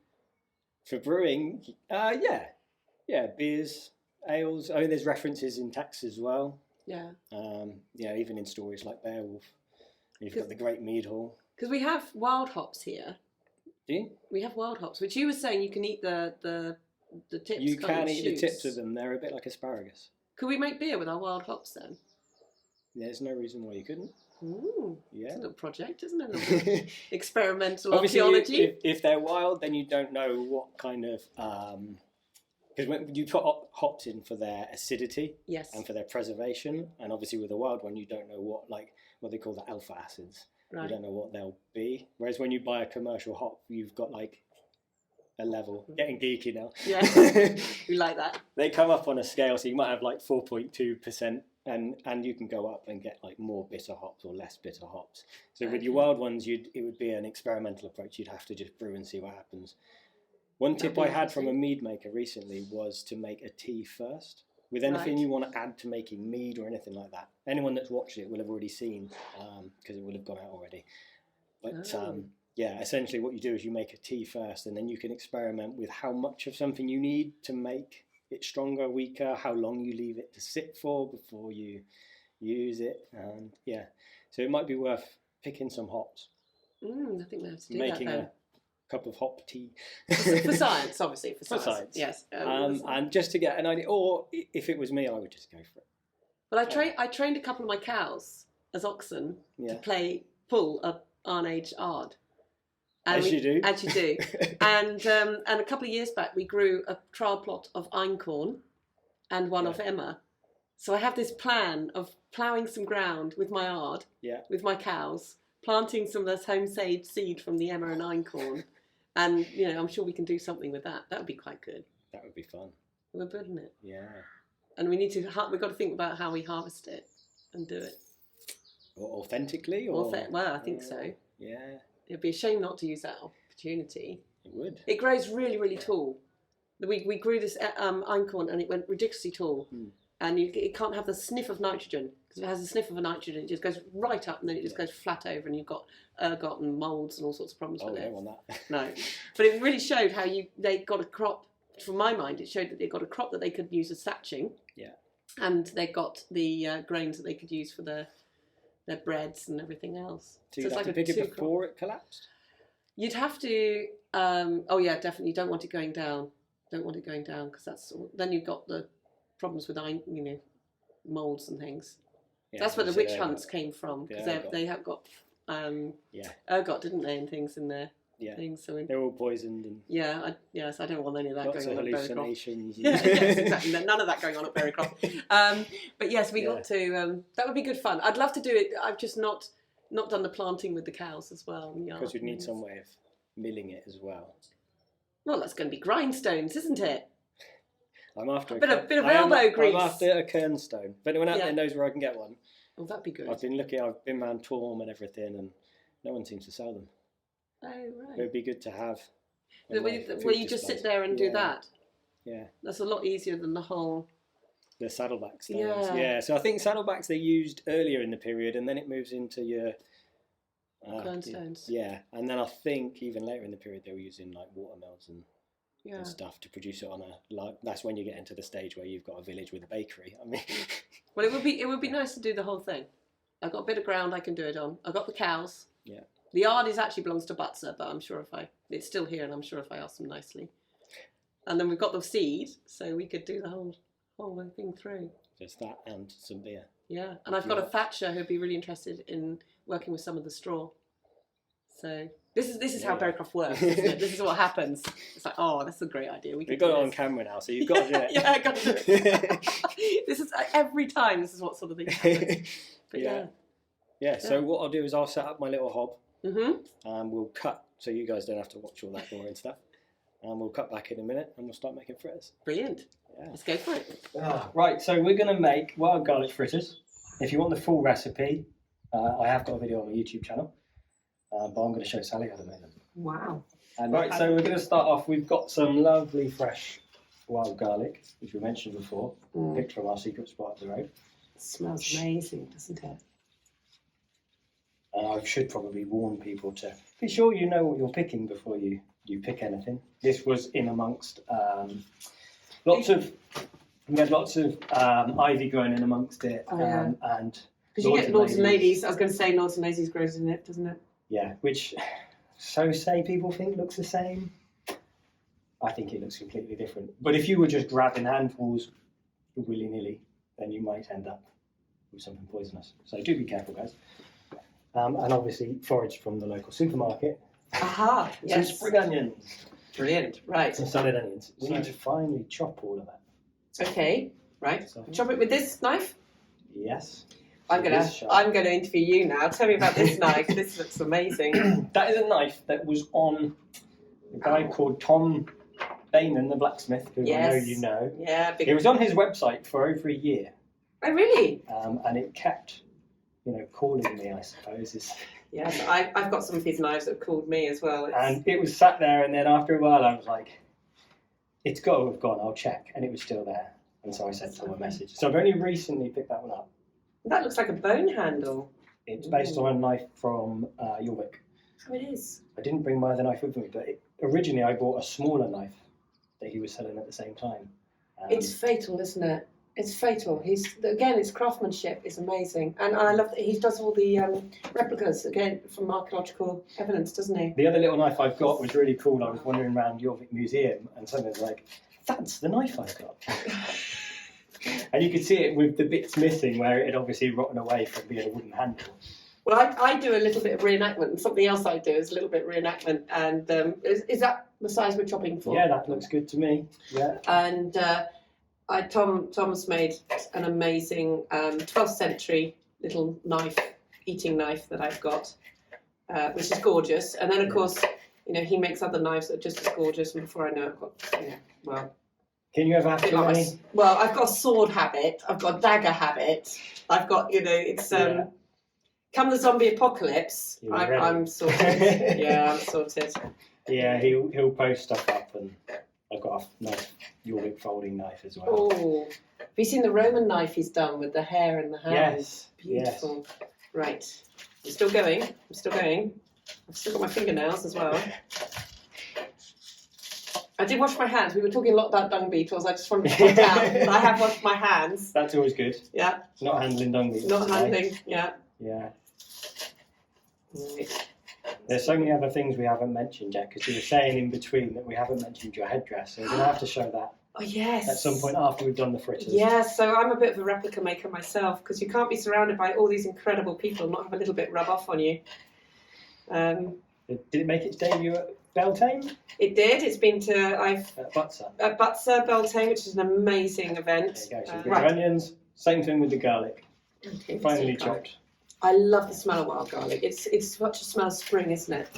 For brewing, yeah, beers, ales. I mean, there's references in texts as well. Yeah. Even in stories like Beowulf, you've got the Great Mead Hall. Because we have wild hops here. Do you? We have wild hops, which you were saying you can eat the tips. You can eat the tips of them. They're a bit like asparagus. Could we make beer with our wild hops then? There's no reason why you couldn't. Ooh, yeah. It's a little project, isn't it? Experimental Obviously, archaeology. If they're wild, then you don't know what kind of... Because when you put hops in for their acidity and for their preservation, and obviously with a wild one, you don't know what they call the alpha acids. Right. You don't know what they'll be. Whereas when you buy a commercial hop, you've got like a level. Getting geeky now. Yeah, we like that. They come up on a scale, so you might have like 4.2%, and you can go up and get like more bitter hops or less bitter hops. So with your wild ones, it would be an experimental approach. You'd have to just brew and see what happens. One tip I had from a mead maker recently was to make a tea first. With anything you want to add to making mead or anything like that. Anyone that's watched it will have already seen, because it will have gone out already. But essentially what you do is you make a tea first, and then you can experiment with how much of something you need to make it stronger, weaker, how long you leave it to sit for before you use it. And so it might be worth picking some hops. I think we have to do making that then. A cup of hop tea. For science, obviously. For science. Yes. And just to get an idea, or if it was me, I would just go for it. Well, I trained a couple of my cows as oxen to pull a Arnage ard. As you do. And a couple of years back, we grew a trial plot of einkorn and one of emmer. So I have this plan of ploughing some ground with my ard, with my cows, planting some of this homemade seed from the emmer and einkorn. And, I'm sure we can do something with that. That would be quite good. That would be fun. It would, wouldn't it? Yeah. And we've got to think about how we harvest it and do it. Or authentically? Well, I think so. Yeah. It'd be a shame not to use that opportunity. It would. It grows really, really tall. We grew this einkorn and it went ridiculously tall. And it can't have the sniff of nitrogen. Because if it has a sniff of a nitrogen, it just goes right up and then it just goes flat over, and you've got ergot and moulds and all sorts of problems with it. I don't want that. No. But it really showed how they got a crop. From my mind, it showed that they got a crop that they could use as thatching. Yeah. And they got the grains that they could use for their breads and everything else. So you'd have to pick it before it collapsed? You'd have to... definitely. You don't want it going down. Because then you've got the problems with moulds and things. Yeah, that's where the witch hunts came from, because they have got ergot, didn't they, and things in their things. So they're all poisoned. And I don't want any of that going on at hallucinations. Berrycroft. Yes, exactly. None of that going on at Berrycroft. But yes, we got to. That would be good fun. I'd love to do it. I've just not done the planting with the cows as well. Because you'd need some way of milling it as well. Well, that's going to be grindstones, isn't it? I'm after a bit of elbow grease. I'm after a kernstone. If anyone out there knows where I can get one. Oh, that'd be good. I've been looking. I've been around Torm and everything, and no one seems to sell them. Oh, right. It would be good to have. Will you just sit there and do that? Yeah. That's a lot easier than the saddleback stones. Yeah. So I think saddlebacks they used earlier in the period, and then it moves into your kernstones. Yeah, and then I think even later in the period they were using like watermills and stuff to produce it on that's when you get into the stage where you've got a village with a bakery. I mean, well, it would be nice to do the whole thing. I've got a bit of ground I can do it on. I've got the cows. Yeah. The yard actually belongs to Butzer, but I'm sure it's still here, and I'm sure if I ask them nicely. And then we've got the seed, so we could do the whole thing through. Just that and some beer. Yeah, and I've got a thatcher who'd be really interested in working with some of the straw. So This is how Yeah. Berrycroft works, isn't it? This is what happens. It's like, oh, that's a great idea. We We've can got do it on this. camera now, so you've got to do it. Yeah, I got to do it. This is every time. This is what sort of thing happens. But yeah. Yeah, so what I'll do is I'll set up my little hob. Mm-hmm. We'll cut, so you guys don't have to watch all that boring stuff. And we'll cut back in a minute and we'll start making fritters. Brilliant. Yeah. Let's go for it. Right, so we're going to make wild garlic fritters. If you want the full recipe, I have got a video on my YouTube channel, but I'm going to show Sally how to make them. Wow. Right, so we're going to start off. We've got some lovely fresh wild garlic, which we mentioned before, picked from our secret spot up the road. It smells amazing, doesn't it? And I should probably warn people to be sure you know what you're picking before you pick anything. This was in amongst we had lots of ivy growing in amongst it, and because you get Lords and Ladies. I was going to say Lords and Ladies grows in it, doesn't it? Yeah, which so say people think looks the same. I think it looks completely different. But if you were just grabbing handfuls willy-nilly, then you might end up with something poisonous. So do be careful, guys. And obviously forage from the local supermarket. Aha, yes. Some spring onions. Brilliant, right. Some solid onions. We need to finely chop all of that. Okay, right. So, Chop it with this knife? yes. I'm gonna interview you now. Tell me about this knife. This looks amazing. That is a knife that was on a guy called Tom Bainan, the blacksmith, who I know you know. Yeah, It was on his website for over a year. Oh, really? And it kept, calling me, I suppose. Yes, I've got some of his knives that have called me as well. And it was sat there, and then after a while I was like, it's got to have gone, I'll check. And it was still there. And so I sent him a message. So I've only recently picked that one up. That looks like a bone handle. It's based on a knife from York. Oh, it is. I didn't bring my other knife with me, but originally I bought a smaller knife that he was selling at the same time. It's fatal, isn't it? It's fatal. His craftsmanship is amazing, and I love that he does all the replicas again from archaeological evidence, doesn't he? The other little knife I've got was really cool. I was wandering around York Museum, and someone was like, "That's the knife I've got." And you could see it with the bits missing, where it had obviously rotten away from being a wooden handle. Well, I do a little bit of reenactment, and something else I do is a little bit of reenactment. And is that the size we're chopping for? Yeah, that looks good to me. Yeah. And Tom's made an amazing 12th century little knife, eating knife that I've got, which is gorgeous. And then, of course, he makes other knives that are just as gorgeous. And before I know it, I've got, Can you ever have too many? Well, I've got a sword habit. I've got a dagger habit. I've got, it's... Come the zombie apocalypse, I'm sorted. Yeah, I'm sorted. Yeah, he'll post stuff up, and I've got a nice York folding knife as well. Oh, have you seen the Roman knife he's done with the hair and the hands? Yes. Beautiful. Yes. Right. I'm still going. I've still got my fingernails as well. I did wash my hands. We were talking a lot about dung beetles. I just wanted to point out that I have washed my hands. That's always good. Yeah. Not handling dung beetles. Not handling, yeah. Yeah. Right. There's so many other things we haven't mentioned yet, because you were saying in between that we haven't mentioned your headdress, so we're going to have to show that. Oh, yes. At some point after we've done the fritters. Yeah, so I'm a bit of a replica maker myself, because you can't be surrounded by all these incredible people and not have a little bit rub off on you. Did it make its debut at Beltane? It did. It's been to At Butser. At Butser, Beltane, which is an amazing event. There you go. So your onions. Same thing with the garlic. Okay, Finely chopped. I love the smell of wild garlic. It's such a smell of spring, isn't it?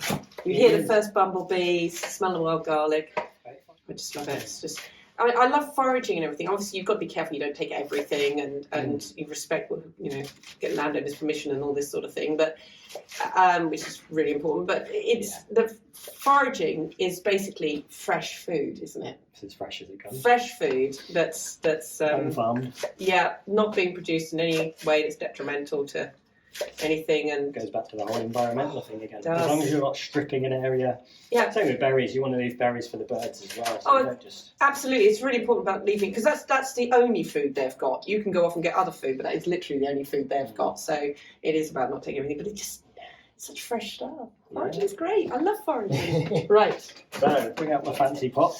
You hear the first bumblebees, smell of wild garlic. I just love it. It's just. I love foraging and everything. Obviously, you've got to be careful you don't take everything, and you respect, get landowner's permission and all this sort of thing. But which is really important. But the foraging is basically fresh food, isn't it? It's as fresh as it comes. Fresh food that's unfarmed. Yeah, not being produced in any way that's detrimental to anything, and goes back to the whole environmental thing again. Does. As long as you're not stripping an area. Yeah. Same with berries. You want to leave berries for the birds as well. So you don't just... Absolutely. It's really important about leaving, because that's the only food they've got. You can go off and get other food, but that is literally the only food they've got. So it is about not taking everything, but it's such fresh stuff. Foraging is great. I love foraging. Right. So bring out my fancy pot.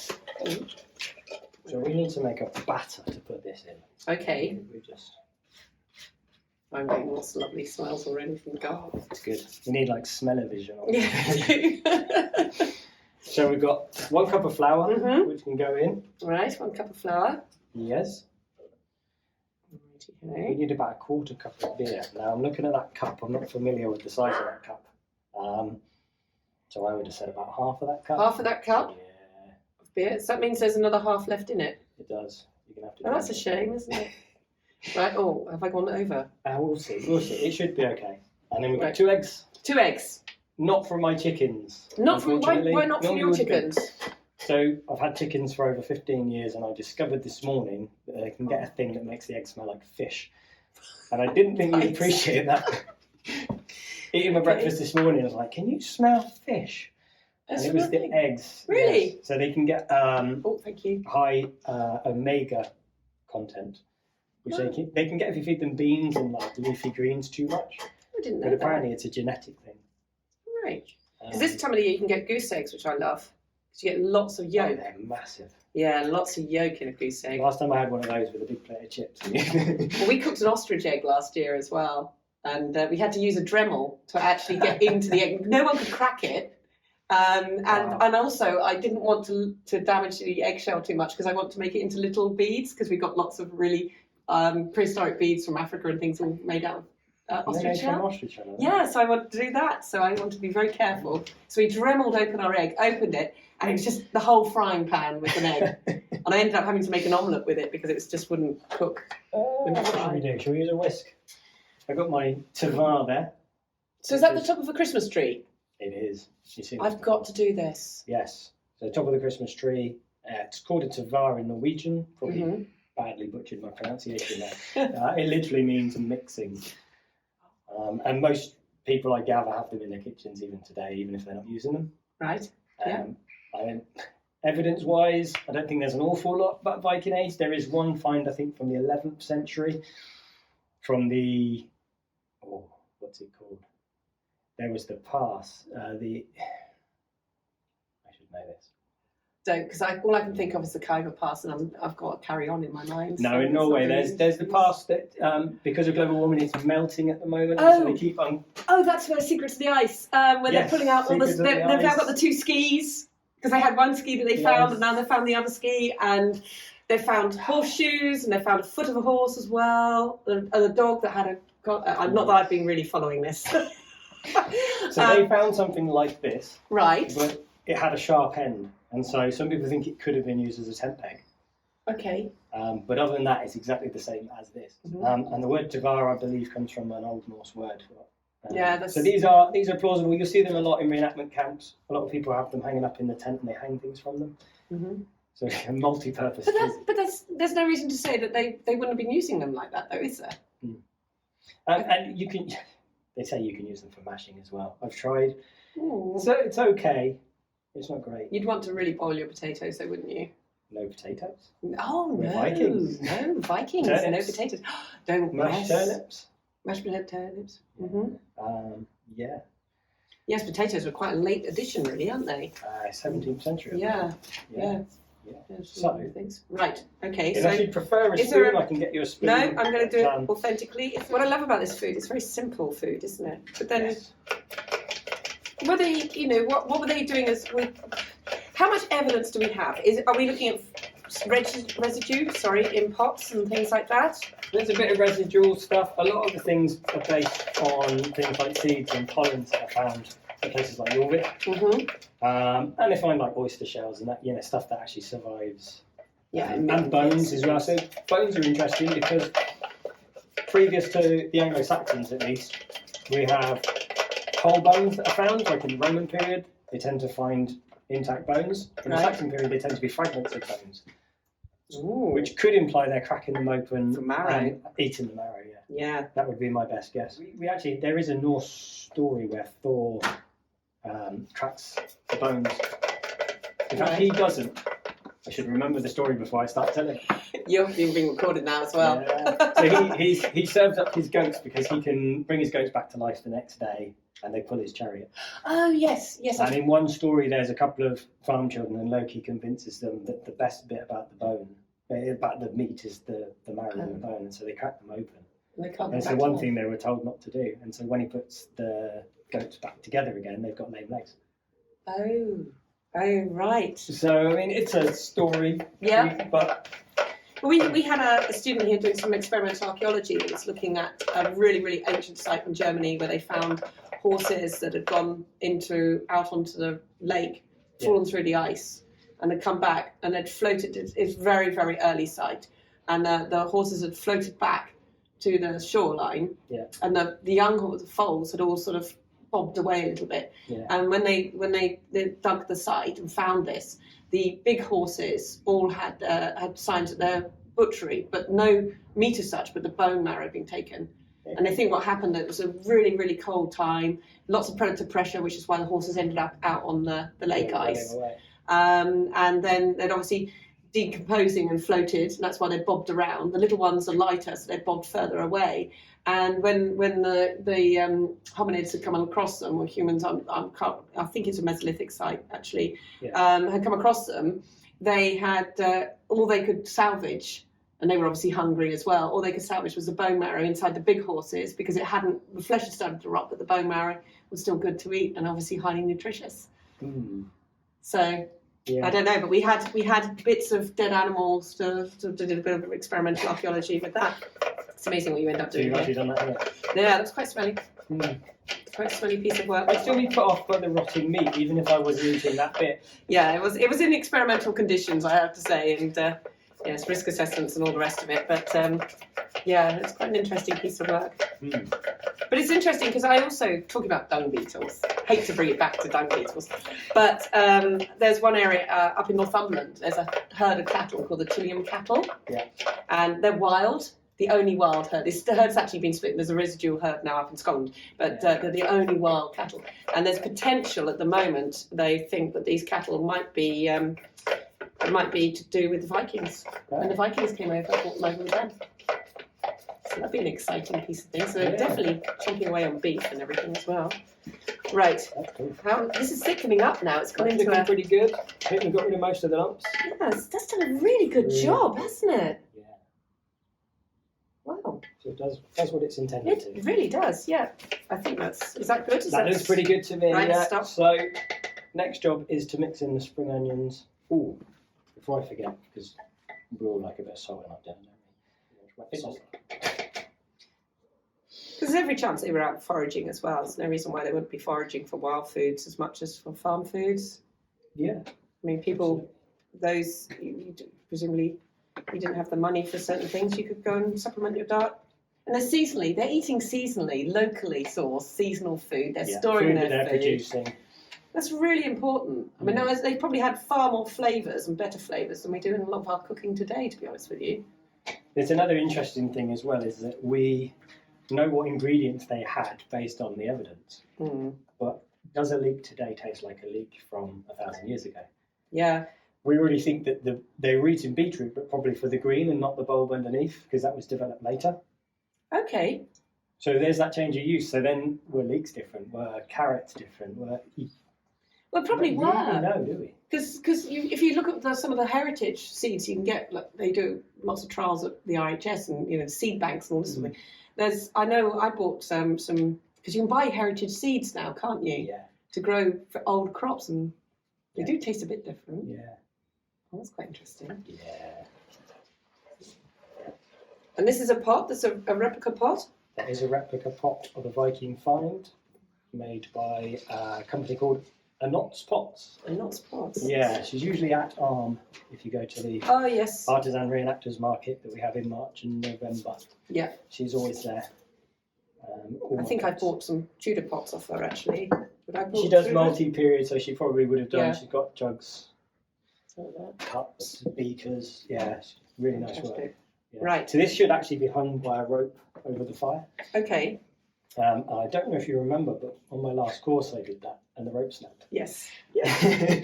So we need to make a batter to put this in. Okay. I'm getting lots of lovely smells already from the garden. It's good. We need like smell-o-vision on Yeah, it. we do. So we've got 1 cup of flour, which can go in. Right, 1 cup of flour. Yes. We Okay. need about 1/4 cup of beer. Now I'm looking at that cup. I'm not familiar with the size of that cup. So I would have said about half of that cup. Half of that cup Yeah, of beer. So that means there's another half left in it. it does. You're gonna have to. Oh, that's a shame, isn't it? Right. Oh, have I gone over? We'll see. We'll see. It should be okay. And then we've got Right. 2 eggs. 2 eggs. Not from my chickens. Not from why unfortunately. not from Normally your would be. chickens? So I've had chickens for over 15 years, and I discovered this morning that they can get a thing that makes the egg smell like fish. And I didn't think Right. you'd appreciate that. Eating my breakfast this morning, I was like, "Can you smell fish?" That's And it was the lovely. eggs. Really? Yes. So they can get Oh, thank you. high omega content, which they can get if you feed them beans and like leafy greens too much. I didn't know But that. apparently it's a genetic thing. Right. Because this time of the year you can get goose eggs, which I love. Because you get lots of Oh, yolk. they're massive. Yeah, lots of yolk in a goose egg. Last time I had one of those with a big plate of chips. Well, we cooked an ostrich egg last year as well, and we had to use a Dremel to actually get into the egg. No one could crack it, and also I didn't want to damage the eggshell too much because I want to make it into little beads because we got lots of really prehistoric beads from Africa and things all made out of ostrich shell. Yeah, so I wanted to do that. So I wanted to be very careful. So we Dremeled open our egg, opened it, and it was just the whole frying pan with an egg. And I ended up having to make an omelette with it because it just wouldn't cook. What should we do? Shall we use a whisk? I've got my tavar there. So is that the top of a Christmas tree? It is. You see I've got to do this. Yes. So top of the Christmas tree. It's called a tavar in Norwegian. Probably badly butchered my pronunciation there. It literally means mixing. And most people I gather have them in their kitchens even today, even if they're not using them. Right. Yeah. Evidence-wise, I don't think there's an awful lot about Viking Age. There is one find, I think, from the 11th century, from the, what's it called? There was the pass, I should know this. Don't, because all I can think of is the Khyber Pass, and I've got to carry on in my mind. No, so in it's Norway, not really- there's the pass that, because of global warming, it's melting at the moment, and so they keep on. Oh, that's where Secrets of the Ice, where they're pulling out all the. Secrets of They've the now Ice. got the 2 skis, because they had one ski that they found, and now they found the other ski, and they found horseshoes, and they found a foot of a horse as well, and a dog that had a. Not that I've been really following this. So they found something like this, right? but it had a sharp end, and so some people think it could have been used as a tent peg. Okay. But other than that, it's exactly the same as this. And the word tavar, I believe, comes from an Old Norse word for it. Yeah. So these are plausible. You'll see them a lot in reenactment camps. A lot of people have them hanging up in the tent, and they hang things from them. So a multi-purpose. But there's no reason to say that they wouldn't have been using them like that, though, is there? And you can. They say you can use them for mashing as well. I've tried. Ooh. So it's okay. It's not great. You'd want to really boil your potatoes, though, wouldn't you? No potatoes. Oh, We're no. Vikings. No, Vikings. Turnips. No potatoes. Don't Mashed turnips. Mashed turnips. Yeah. Yes, potatoes were quite a late addition, really, aren't they? 17th century. Yeah. So, things. Right. Okay. if you prefer a is there spoon, I can get you a spoon. No, I'm going to do it authentically. What I love about this food, it's very simple food, isn't it? But then, Yes. were they, what were they doing how much evidence do we have? Are we looking at residue, in pots and things like that? There's a bit of residual stuff. A lot of the things are based on things like seeds and pollens that are found in places like Jorvik. And they find like oyster shells and that, stuff that actually survives. Yeah, and bones as well. So bones are interesting because previous to the Anglo-Saxons, at least, we have whole bones that are found. Like in the Roman period, they tend to find intact bones. In the Saxon period, they tend to be fragments of bones, which could imply they're cracking them open for marrow and eating the marrow. Yeah, that would be my best guess. We actually, there is a Norse story where Thor tracks the bones. In fact, he doesn't. I should remember the story before I start telling it. You're being recorded now as well. Yeah. So he serves up his goats because he can bring his goats back to life the next day, and they pull his chariot. Oh yes. And in one story, there's a couple of farm children, and Loki convinces them that the best bit about the bone, about the meat, is the marrow and the bone, and so they crack them open. And they can't And it's go the back one to thing they were told not to do. And so when he puts the goats back together again, they've got lame legs. Oh, right. So, I mean, it's a story. Yeah. But We had a student here doing some experimental archaeology that was looking at a really, really ancient site in Germany where they found horses that had gone out onto the lake, fallen through the ice, and had come back and had floated. It's very, very early site. And the horses had floated back to the shoreline. Yeah. And the young foals had all sort of bobbed away a little bit. Yeah. And when they dug the site and found this, the big horses all had signs of their butchery, but no meat as such, but the bone marrow being taken. Yeah. And they think what happened, it was a really, really cold time, lots of predator pressure, which is why the horses ended up out on the lake ice. And then they'd obviously decomposing and floated, and that's why they bobbed around. The little ones are lighter, so they bobbed further away. And when the hominids had come across them, or humans, I think it's a Mesolithic site actually, had come across them, they had all they could salvage, and they were obviously hungry as well. All they could salvage was the bone marrow inside the big horses, because the flesh had started to rot, but the bone marrow was still good to eat and obviously highly nutritious. Mm. So. Yeah. I don't know, but we had bits of dead animals to did a bit of experimental archaeology with that. It's amazing what you end up doing. You've actually done that, haven't you? Yeah, that's quite smelly. Quite a smelly piece of work. I'd still be put off by the rotting meat, even if I was eating that bit. Yeah, it was in experimental conditions, I have to say, and yes, risk assessments and all the rest of it. But yeah, it's quite an interesting piece of work. Mm. But it's interesting because I also, talking about dung beetles, hate to bring it back to dung beetles, but there's one area up in Northumberland, there's a herd of cattle called the Chilliam cattle, and they're wild, the only wild herd. The herd's actually been split, there's a residual herd now up in Scotland, but they're the only wild cattle. And there's potential at the moment, they think that these cattle might be to do with the Vikings. When the Vikings came over, brought them over with them. So that'd be an exciting piece of thing. So they're definitely chomping away on beef and everything as well. Right. This is thickening up now. It's gone into looking pretty good. I think we've got rid of most of the lumps. Yes, that's done a really good job, hasn't it? Yeah. Wow. So it does what it's intended to. It really does, yeah. I think is that good? That looks pretty good to me. Right, yeah. stop. So next job is to mix in the spring onions. Ooh, before I forget, because we all like a bit of salt in our dinner, don't we? Salt. Because there's every chance they were out foraging as well. There's no reason why they wouldn't be foraging for wild foods as much as for farm foods. Yeah. I mean, people, presumably, you didn't have the money for certain things, you could go and supplement your diet. And they're eating seasonally, locally sourced, seasonal food. They're storing their they're food. Producing. That's really important. I mean, they probably had far more flavours and better flavours than we do in a lot of our cooking today, to be honest with you. There's another interesting thing as well, is that we know what ingredients they had based on the evidence. Mm. But does a leek today taste like a leek from 1,000 years ago? Yeah. We already think that they were eating beetroot, but probably for the green and not the bulb underneath, because that was developed later. Okay. So there's that change of use. So then were leeks different? Were carrots different? Well, probably were. We don't know, do we? Because if you look at some of the heritage seeds you can get, like they do lots of trials at the RHS and seed banks and all this sort of thing. I know I bought some because you can buy heritage seeds now, can't you? Yeah. To grow for old crops, and they do taste a bit different. Yeah. Oh, that's quite interesting. Yeah. And this is a pot. That's a replica pot. That is a replica pot of a Viking find made by a company called Anot's Pots. Anot's Pots. Yeah, she's usually at Arm if you go to the artisan reenactors market that we have in March and November. Yeah. She's always there. I think I bought some Tudor pots off her actually. She does multi-period, so she probably would have done. Yeah. She's got jugs, cups, beakers. Yeah, really nice work. Yeah. Right. So this should actually be hung by a rope over the fire. Okay. I don't know if you remember, but on my last course I did that, and the rope snapped. Yes. Yeah.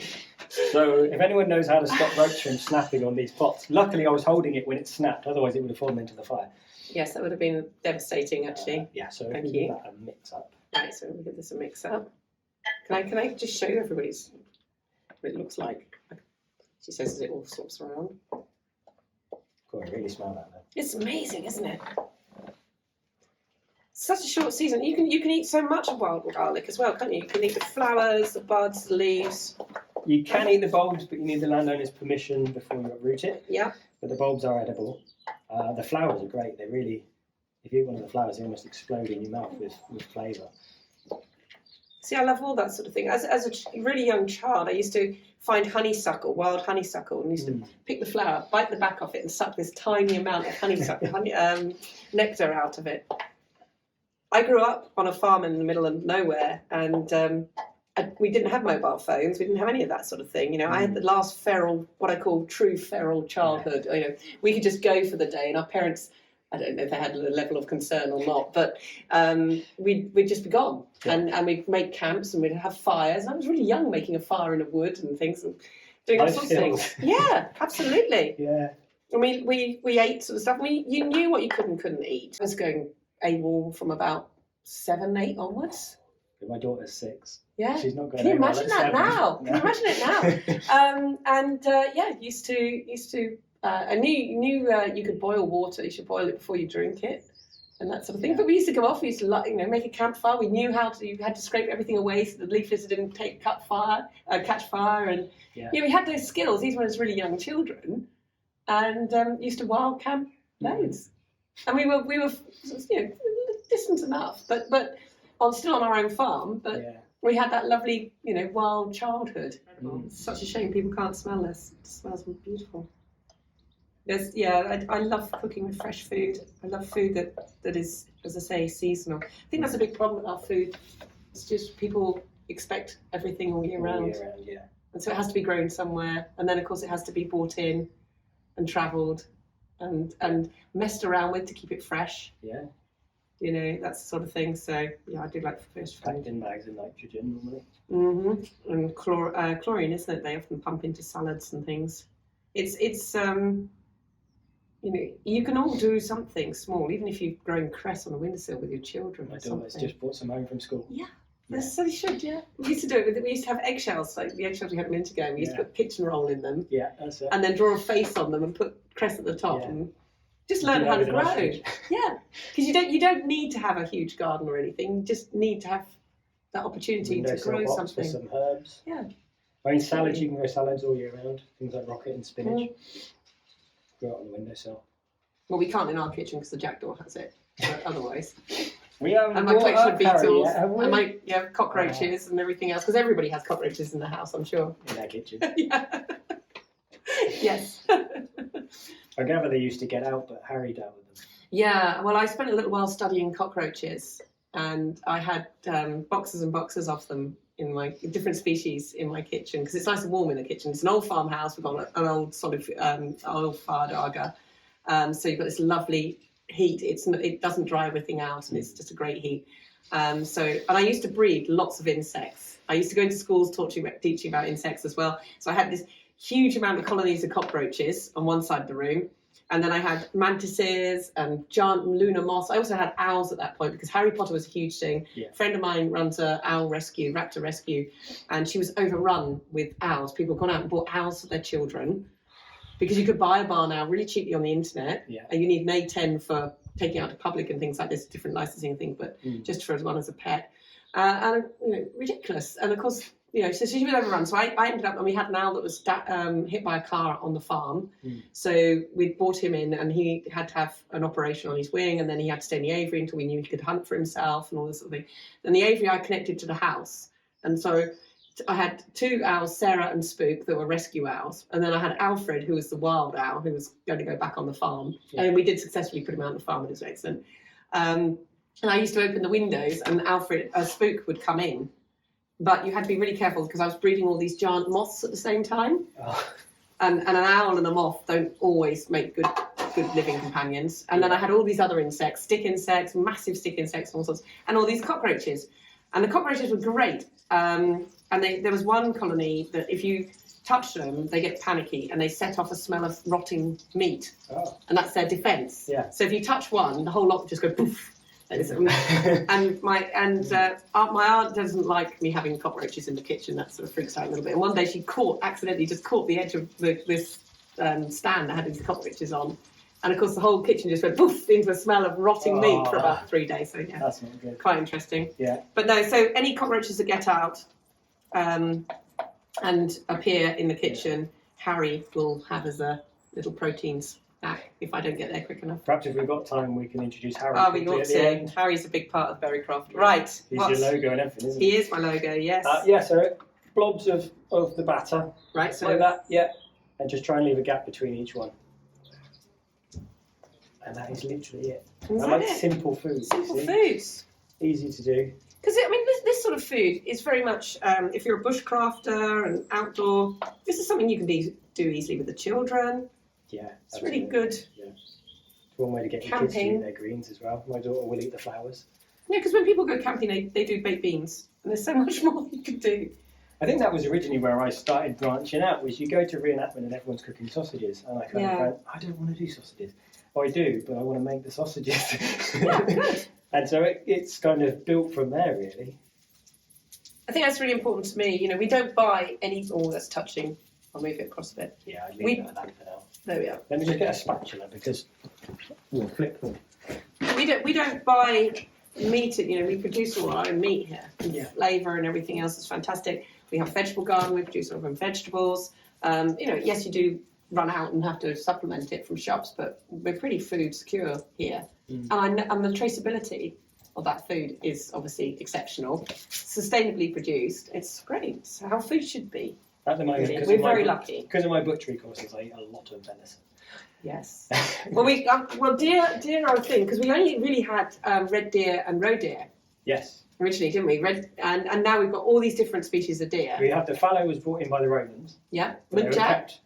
So if anyone knows how to stop ropes from snapping on these pots, luckily I was holding it when it snapped. Otherwise it would have fallen into the fire. Yes, that would have been devastating, actually. Yeah. So Thank we you. give that a mix up. Right. So we give this a mix up. Can I just show you what it looks like? She says it all swaps around. God, I really smell that though. It's amazing, isn't it? such a short season. You can eat so much of wild garlic as well, can't you? You can eat the flowers, the buds, the leaves. You can eat the bulbs, but you need the landowner's permission before you uproot it. Yeah. But the bulbs are edible. The flowers are great. They really, if you eat one of the flowers, they almost explode in your mouth with flavour. See, I love all that sort of thing. As a really young child, I used to find honeysuckle, wild honeysuckle, and used to pick the flower, bite the back off it, and suck this tiny amount of honeysuckle, nectar out of it. I grew up on a farm in the middle of nowhere, and we didn't have mobile phones. We didn't have any of that sort of thing. You know, I had the last feral, what I call true feral childhood. You know, we could just go for the day, and our parents, I don't know if they had a level of concern or not, but we'd just be gone. Yeah. And we'd make camps and we'd have fires. I was really young making a fire in a wood and things and doing all sorts of things. Yeah, absolutely. Yeah. I mean, we ate sort of stuff. You knew what you could and couldn't eat. I was going AWOL from about 7, 8 onwards. My daughter's 6. Yeah. She's not going. Can you imagine that now? Can you imagine it now? Used to. I knew you could boil water. You should boil it before you drink it, and that sort of thing. Yeah. But we used to go off. We used to, make a campfire. We knew how to. You had to scrape everything away so the leaf litter didn't catch fire, and we had those skills. These were as really young children, and used to wild camp loads. And we were distant enough, but still on our own farm. But we had that lovely wild childhood. It's such a shame people can't smell this. It smells beautiful. I love cooking with fresh food. I love food that is, as I say, seasonal. I think that's a big problem with our food. It's just people expect everything all year round. And so it has to be grown somewhere. And then, of course, it has to be bought in and travelled and messed around with to keep it fresh. Yeah. That's the sort of thing. So, I do like fresh food. Packed in bags of nitrogen normally. Mm-hmm. And chlorine, isn't it? They often pump into salads and things. It's you can all do something small, even if you've grown cress on a windowsill with your children. My daughter's just brought some home from school. Yeah, so they should, We used to do it we used to have eggshells, like the eggshells we had a minute ago. We used to put kitchen roll in them. Yeah, that's it. And then draw a face on them and put cress at the top and just learn how to grow. Yeah, because you don't need to have a huge garden or anything. You just need to have that opportunity to grow something. For some herbs. Yeah. I mean, salads, you can grow salads all year round. Things like rocket and spinach. Grow it on the windowsill. Well, we can't in our kitchen because the jackdaw has it. But otherwise. We have and my collection of beetles, and my cockroaches and everything else, because everybody has cockroaches in the house, I'm sure. In their kitchen. Yes. I gather they used to get out, but Harry dealt with them. Yeah, well, I spent a little while studying cockroaches, and I had boxes and boxes of them in my different species in my kitchen, because it's nice and warm in the kitchen. It's an old farmhouse. We've got an old solid oil-fired Aga. So you've got this lovely heat. It doesn't dry everything out, and it's just a great heat. And I used to breed lots of insects. I used to go into schools teaching about insects as well. So I had this huge amount of colonies of cockroaches on one side of the room. And then I had mantises and giant lunar moths. I also had owls at that point because Harry Potter was a huge thing. Yeah. A friend of mine runs a raptor rescue, and she was overrun with owls. People had gone out and bought owls for their children because you could buy a barn owl really cheaply on the internet. Yeah. And you need an A10 for taking out to public and things like this, different licensing thing, but just for one as a pet. And ridiculous. And of course, so she was overrun. So I ended up, and we had an owl that was hit by a car on the farm. So we brought him in, and he had to have an operation on his wing, and then he had to stay in the aviary until we knew he could hunt for himself and all this sort of thing. Then the aviary I connected to the house, and so I had 2 owls, Sarah and Spook, that were rescue owls, and then I had Alfred, who was the wild owl, who was going to go back on the farm, and we did successfully put him out on the farm. It was excellent. And I used to open the windows, and Spook would come in. But you had to be really careful because I was breeding all these giant moths at the same time. Oh. And an owl and a moth don't always make good living companions. And then I had all these other insects, stick insects, massive stick insects, all sorts, and all these cockroaches. And the cockroaches were great. And there was one colony that if you touch them, they get panicky and they set off a smell of rotting meat. Oh. And that's their defence. Yeah. So if you touch one, the whole lot would just go poof. And my aunt doesn't like me having cockroaches in the kitchen. That sort of freaks out a little bit. And one day she accidentally caught the edge of this stand that had these cockroaches on, And of course, the whole kitchen just went poof into a smell of rotting meat for about 3 days. So yeah, That's not good. quite interesting. Yeah. But no, so any cockroaches that get out and appear in the kitchen, Harry will have as a little proteins snack if I don't get there quick enough. Perhaps if we've got time, we can introduce Harry. Oh, we quickly got at the to. end. Harry's a big part of Berrycroft. Right. He's your logo and everything, isn't he? He is my logo, yes. Yeah, so blobs of the batter. Right, so like that, yeah. And just try and leave a gap between each one. And that is literally it. Is I that like it? simple foods. Simple you see? foods. Easy to do. Because I mean, this sort of food is very much. If you're a bushcrafter and outdoor, this is something you can do easily with the children. Yeah, It's absolutely. really good. Yeah. It's one way to get your kids to Camping. eat their greens as well. My daughter will eat the flowers. Yeah, because when people go camping, they do baked beans, and there's so much more you can do. I think that was originally where I started branching out. Was you go to reenactment and everyone's cooking sausages, and I kind of went, I don't want to do sausages. Oh, I do, but I want to make the sausages. Yeah, good. And so it's kind of built from there, really. I think that's really important to me. You know, we don't buy any. Oh, that's touching. I'll move it across a bit. Yeah, I'd leave it at that for now. There we are. Let me just get a spatula because we'll flip them. We don't buy meat. You know, we produce all our own meat here. Yeah. Flavour and everything else is fantastic. We have a vegetable garden. We produce our own vegetables. You know, yes, you do run out and have to supplement it from shops, but we're pretty food secure here. And the traceability of that food is obviously exceptional. Sustainably produced. It's great. It's how food should be. At the moment, Really. We're very lucky. Because of my butchery courses, I eat a lot of venison. Yes. Well, deer are a thing because we only really had red deer and roe deer Yes. originally, didn't we? And now we've got all these different species of deer. We have the fallow was brought in by the Romans. Yeah. They were Muntjac.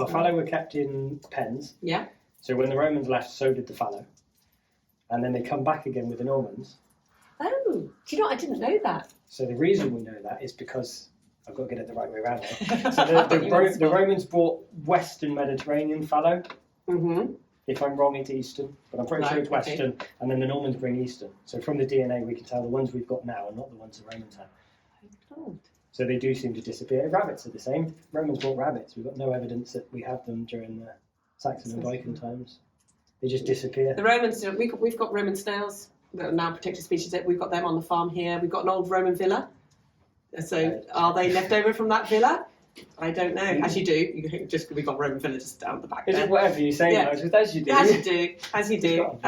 fallow were kept in pens. Yeah. So when the Romans left, so did the fallow. And then they come back again with the Normans. Oh, do you know what? I didn't know that. So the reason we know that is because I've got to get it the right way around now. So So the Romans brought Western Mediterranean fallow. Mm-hmm. If I'm wrong, it's Eastern, but I'm pretty sure it's Western. And then the Normans bring Eastern. So from the DNA, we can tell the ones we've got now are not the ones the Romans had. Oh. So they do seem to disappear. Rabbits are the same. Romans brought rabbits. We've got no evidence that we had them during the Saxon and Viking times. They just disappear. The Romans, we've got Roman snails that are now protected species. We've got them on the farm here. We've got an old Roman villa. So are they left over from that villa? I don't know. As you do, we've got Roman villa just down the back Is there. it whatever you say now? Just as you do. As you do.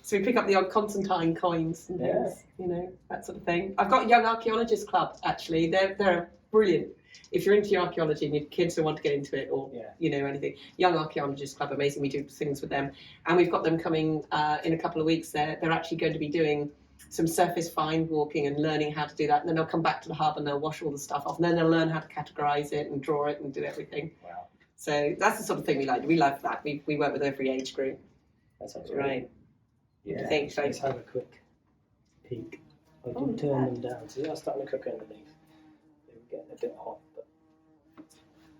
So we pick up the odd Constantine coins and things, you know, that sort of thing. I've got a young archaeologist club, actually. They're brilliant. If you're into archaeology and your kids who want to get into it or, you know, anything, young archaeologist club, amazing. We do things with them. And we've got them coming in a couple of weeks. They're actually going to be doing some surface find walking and learning how to do that. And then they'll come back to the hub and they'll wash all the stuff off. And then they'll learn how to categorise it and draw it and do everything. Wow. So that's the sort of thing we like. We love that. We work with every age group. That sounds Right. Yeah. What do you think, Let's have a quick peek. I can turn them down. So they're starting to cook underneath. They were getting a bit hot. But...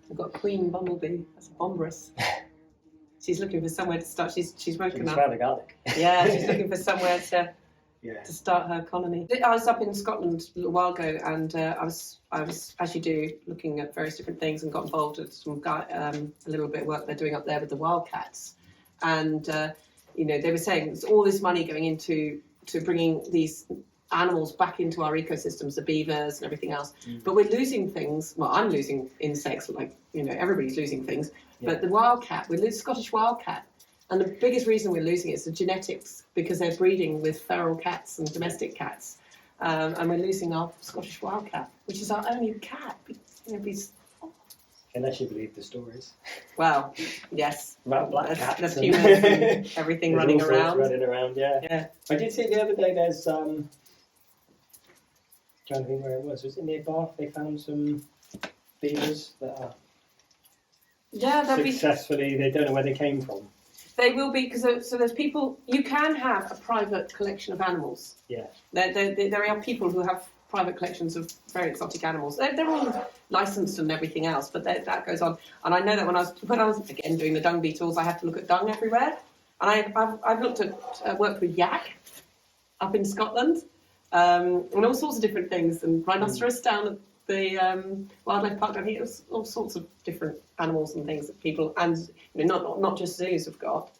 We've got Queen Bumblebee. That's a bombrous. She's looking for somewhere to start. She's woken you can up. smell the garlic. Yeah, she's looking for somewhere to start her colony. I was up in Scotland a little while ago, and I was, as you do, looking at various different things, and got involved with some a little bit of work they're doing up there with the wildcats. And you know, they were saying there's all this money going into bringing these animals back into our ecosystems, the beavers and everything else. But we're losing things. Well, I'm losing insects, like, you know, everybody's losing things. But the wildcat, we lose Scottish wildcat. And the biggest reason we're losing it is the genetics, because they're breeding with feral cats and domestic cats. And we're losing our Scottish wildcat, which is our only cat. You know, Unless you believe the stories. Well, yes. About black cats. There's humans and everything running around. Yeah. I did see the other day there's... trying to think where it was. Was it near Bath? They found some beavers that are successfully... They don't know where they came from. They will be, because so there's people... You can have a private collection of animals. Yeah. There are people who have private collections of very exotic animals. They're all licensed and everything else, but that goes on. And I know that when I was again doing the dung beetles, I had to look at dung everywhere. And I've looked at worked with yak up in Scotland, and all sorts of different things, and rhinoceros down at the wildlife park down here. It was all sorts of different animals and things that people, and you know, not just zoos have got.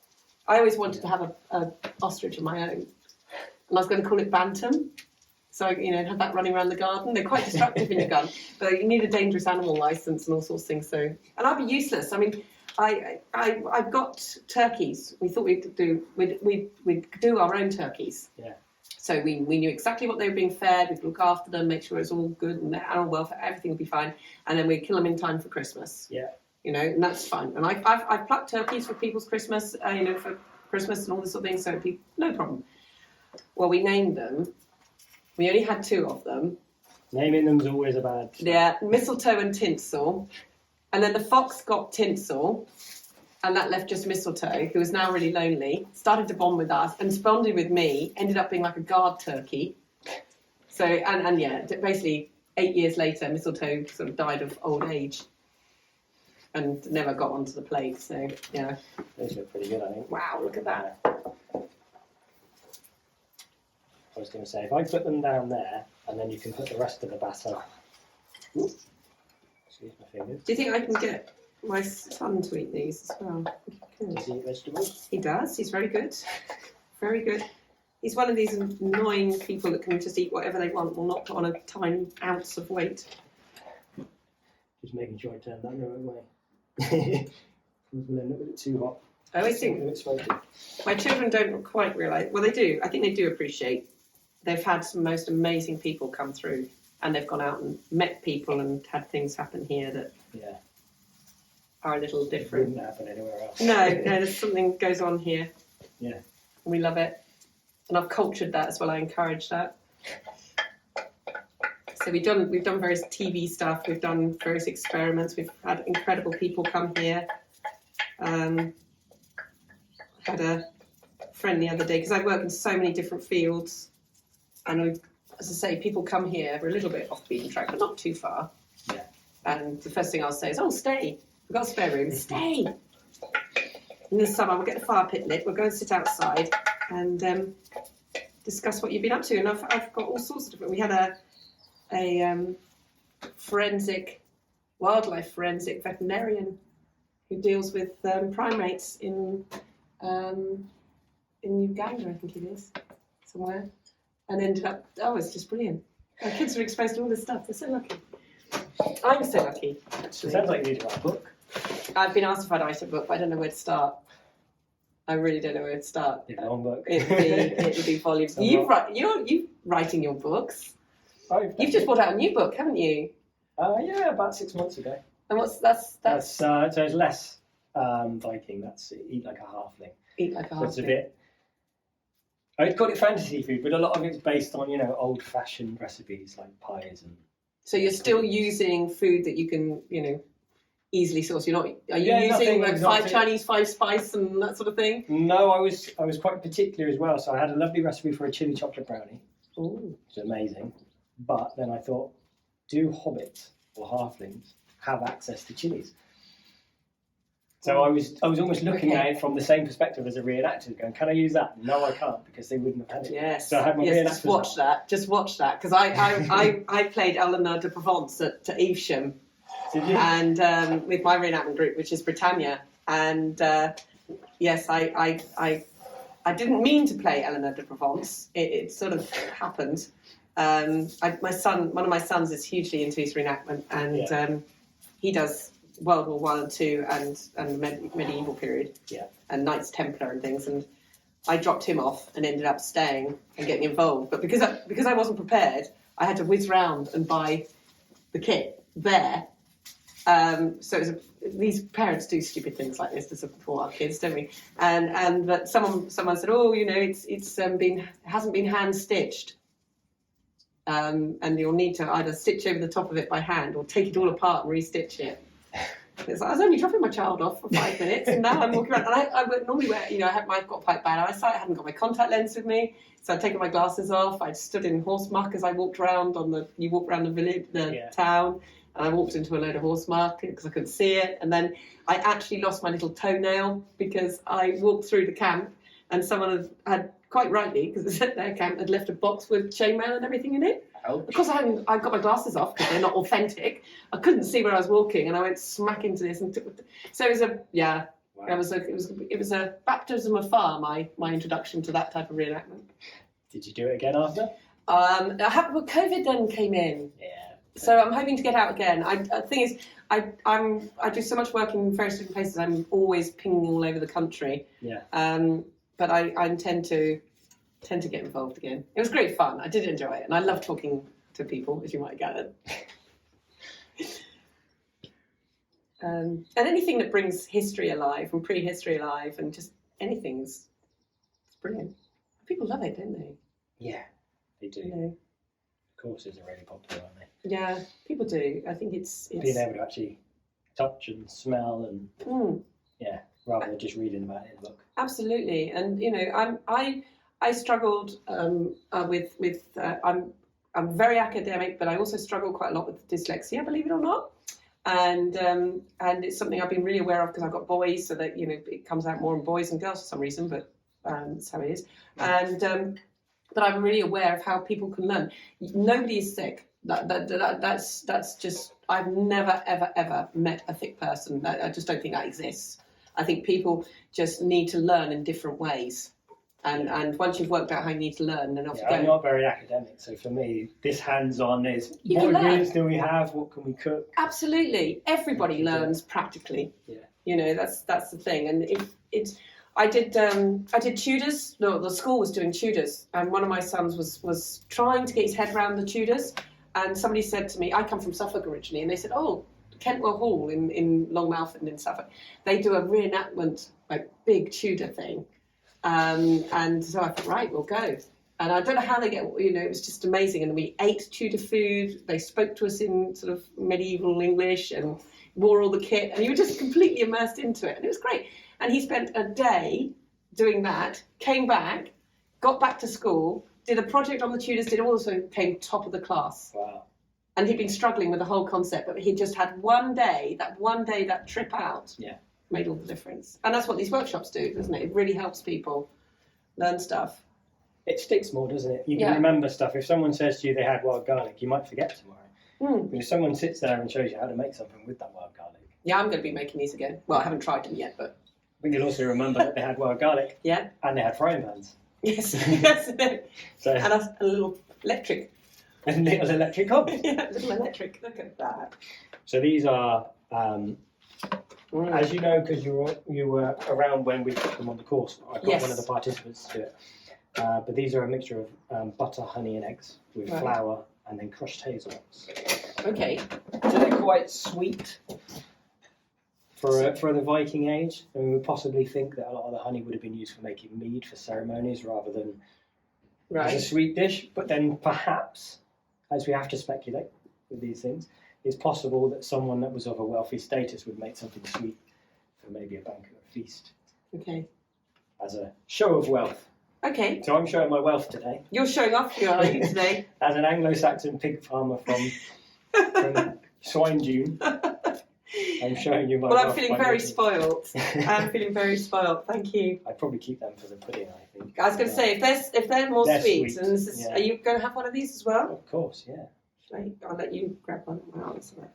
I always wanted to have a ostrich of my own, and I was going to call it Bantam. So, have that running around the garden. They're quite destructive in your garden, but you need a dangerous animal license and all sorts of things. So, and I'd be useless. I mean, I've got turkeys. We thought we'd do our own turkeys. Yeah. So we knew exactly what they were being fed. We'd look after them, make sure it's all good and their animal welfare, everything would be fine, and then we'd kill them in time for Christmas. Yeah. And that's fine. And I've plucked turkeys for people's Christmas, for Christmas and all this sort of thing. So it'd be no problem. Well, we named them. We only had 2 of them. Naming them's always a bad. Yeah, Mistletoe and Tinsel. And then the fox got Tinsel, and that left just Mistletoe, who was now really lonely, started to bond with us, and bonded with me, ended up being like a guard turkey. So, and yeah, basically 8 years later, Mistletoe sort of died of old age and never got onto the plate. So, yeah. Those look pretty good, I think. Wow, look at that. I was going to say, if I put them down there, and then you can put the rest of the batter. Excuse my fingers. Do you think I can get my son to eat these as well? Does he eat vegetables? He does. He's very good. Very good. He's one of these annoying people that can just eat whatever they want, will not put on a tiny ounce of weight. Just making sure I turn that the right way. We'll end up with it too hot. I always think my children don't quite realise. Well, they do. I think they do appreciate. They've had some most amazing people come through, and they've gone out and met people and had things happen here that are a little different. Wouldn't happen anywhere else. No, there's something goes on here. Yeah. And we love it. And I've cultured that as well. I encourage that. So we've done various TV stuff. We've done various experiments. We've had incredible people come here. Had a friend the other day, because I work in so many different fields, and as I say, people come here. We're a little bit off the beaten track, but not too far. Yeah. And the first thing I'll say is, "Oh, stay. We've got a spare room. Stay." In the summer, we'll get the fire pit lit. We'll go and sit outside and discuss what you've been up to. And I've got all sorts of different. We had a wildlife forensic veterinarian who deals with primates in Uganda, I think it is, somewhere, and ended up. Oh, it's just brilliant. My kids are exposed to all this stuff. They're so lucky. I'm so lucky, actually. It sounds like you need to write a book. I've been asked if I'd write a book, but I don't know where to start. I really don't know where to start. It's a long book. It'd be volumes. You're writing your books. You've just brought out a new book, haven't you? Yeah, about 6 months ago. And that's So it's less Viking. That's Eat Like a Halfling. Eat Like a Halfling. So it's a bit. I'd call it fantasy food, but a lot of it's based on old-fashioned recipes like pies and. So you're still using food that you can easily source. You're not. Are you using like 5 Chinese, 5 spice, and that sort of thing? No, I was quite particular as well. So I had a lovely recipe for a chili chocolate brownie. Ooh. Which is amazing. But then I thought, do hobbits or halflings have access to chilies? So I was almost looking at it from the same perspective as a reenactor, going, can I use that? No, I can't, because they wouldn't have had it. Yes. So I had my just watch that. Just watch that, because I played Eleanor de Provence at Evesham. Did you? And with my reenactment group, which is Britannia, and yes, I didn't mean to play Eleanor de Provence. It sort of happened. One of my sons is hugely into his reenactment, and he does World War I and II and the medieval period, and Knights Templar and things. And I dropped him off and ended up staying and getting involved. But because I wasn't prepared, I had to whiz round and buy the kit there. So it was these parents do stupid things like this to support our kids, don't we? And that someone said, oh, it's hasn't been hand stitched. And you'll need to either stitch over the top of it by hand or take it all apart and restitch it. It's like, I was only dropping my child off for 5 minutes, and now I'm walking around. And I would normally wear, I've got quite bad eyesight. I hadn't got my contact lens with me, so I'd taken my glasses off. I stood in horse muck as I walked around you walk around the village, town, and I walked into a load of horse muck because I couldn't see it. And then I actually lost my little toenail because I walked through the camp, and someone had quite rightly, because it said their camp, had left a box with chainmail and everything in it. Ouch. Because I got my glasses off because they're not authentic. I couldn't see where I was walking, and I went smack into this and so it was Wow. It was a baptism of fire. My introduction to that type of reenactment. Did you do it again after? COVID then came in. Yeah. So I'm hoping to get out again. The thing is, I do so much work in various different places. I'm always pinging all over the country. Yeah. But I intend to get involved again. It was great fun. I did enjoy it, and I love talking to people, as you might gather. And anything that brings history alive and prehistory alive, and just anything's it's brilliant. People love it, don't they? Yeah, they do. You know. Courses are really popular, aren't they? Yeah, people do. I think it's being able to actually touch and smell and yeah, rather than just reading about it in a book. Absolutely, and you know, I struggled with I'm very academic, but I also struggle quite a lot with dyslexia, believe it or not. And it's something I've been really aware of because I've got boys, so that you know it comes out more in boys and girls for some reason, but that's how it is. And but I'm really aware of how people can learn. Nobody is sick. That's just. I've never ever met a thick person. I just don't think that exists. I think people just need to learn in different ways. And once you've worked out how you need to learn, then off you go. I'm not very academic, so for me, this hands-on is You what can learn. ingredients do we have? What can we cook? Absolutely, everybody learns practically. Yeah, you know that's the thing. And I did tutors. No, the school was doing tutors, and one of my sons was trying to get his head around the tutors. And somebody said to me, I come from Suffolk originally, and they said, oh, Kentwell Hall in Longmouth and in Suffolk, they do a reenactment, like big Tudor thing. And so I thought, right, we'll go. And I don't know how they get, you know, it was just amazing. And we ate Tudor food. They spoke to us in sort of medieval English and wore all the kit. And you were just completely immersed into it. And it was great. And he spent a day doing that, came back, got back to school, did a project on the Tudors, also came top of the class. wow. And he'd been struggling with the whole concept, but he just had that trip out. Yeah. Made all the difference. And that's what these workshops do, doesn't it? It really helps people learn stuff. It sticks more, doesn't it? You can remember stuff. If someone says to you they had wild garlic, you might forget tomorrow. But if someone sits there and shows you how to make something with that wild garlic. Yeah, I'm going to be making these again. Well, I haven't tried them yet, but... But you'll also remember that they had wild garlic. Yeah. And they had frying pans. Yes, yes. So, and a little electric. A little electric hob. Yeah, a little electric. Look at that. So these are... as you know, because you were around when we put them on the course, I got one of the participants to it. But these are a mixture of butter, honey, and eggs with flour and then crushed hazelnuts. Okay. So they're quite sweet for the Viking age. I mean, we possibly think that a lot of the honey would have been used for making mead for ceremonies rather than as a sweet dish. But then perhaps, as we have to speculate with these things, it's possible that someone that was of a wealthy status would make something sweet for maybe a banquet or feast. Okay. As a show of wealth. Okay. So I'm showing my wealth today. You're showing off your own today. As an Anglo-Saxon pig farmer from Swinedune, I'm showing you my wealth. Well, I'm feeling very spoiled. I'm feeling very spoiled. Thank you. I'd probably keep them for the pudding, I think. I was going to say, if they're more sweet, sweet, and this is, are you going to have one of these as well? Of course, yeah. I'll let you grab one. Wow, that's all right.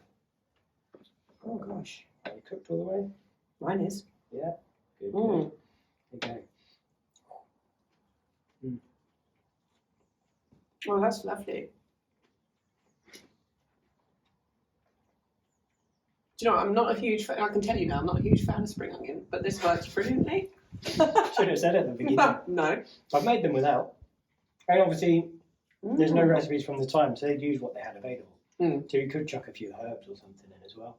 Oh gosh. Are you cooked all the way? Mine is. Yeah. Good, good. Okay. Oh, that's lovely. Do you know, I'm not a huge fan, I can tell you now, I'm not a huge fan of spring onion, but this works brilliantly. Should have said it at the beginning. No. I've made them without. And obviously, there's no recipes from the time, so they'd use what they had available. So you could chuck a few herbs or something in as well.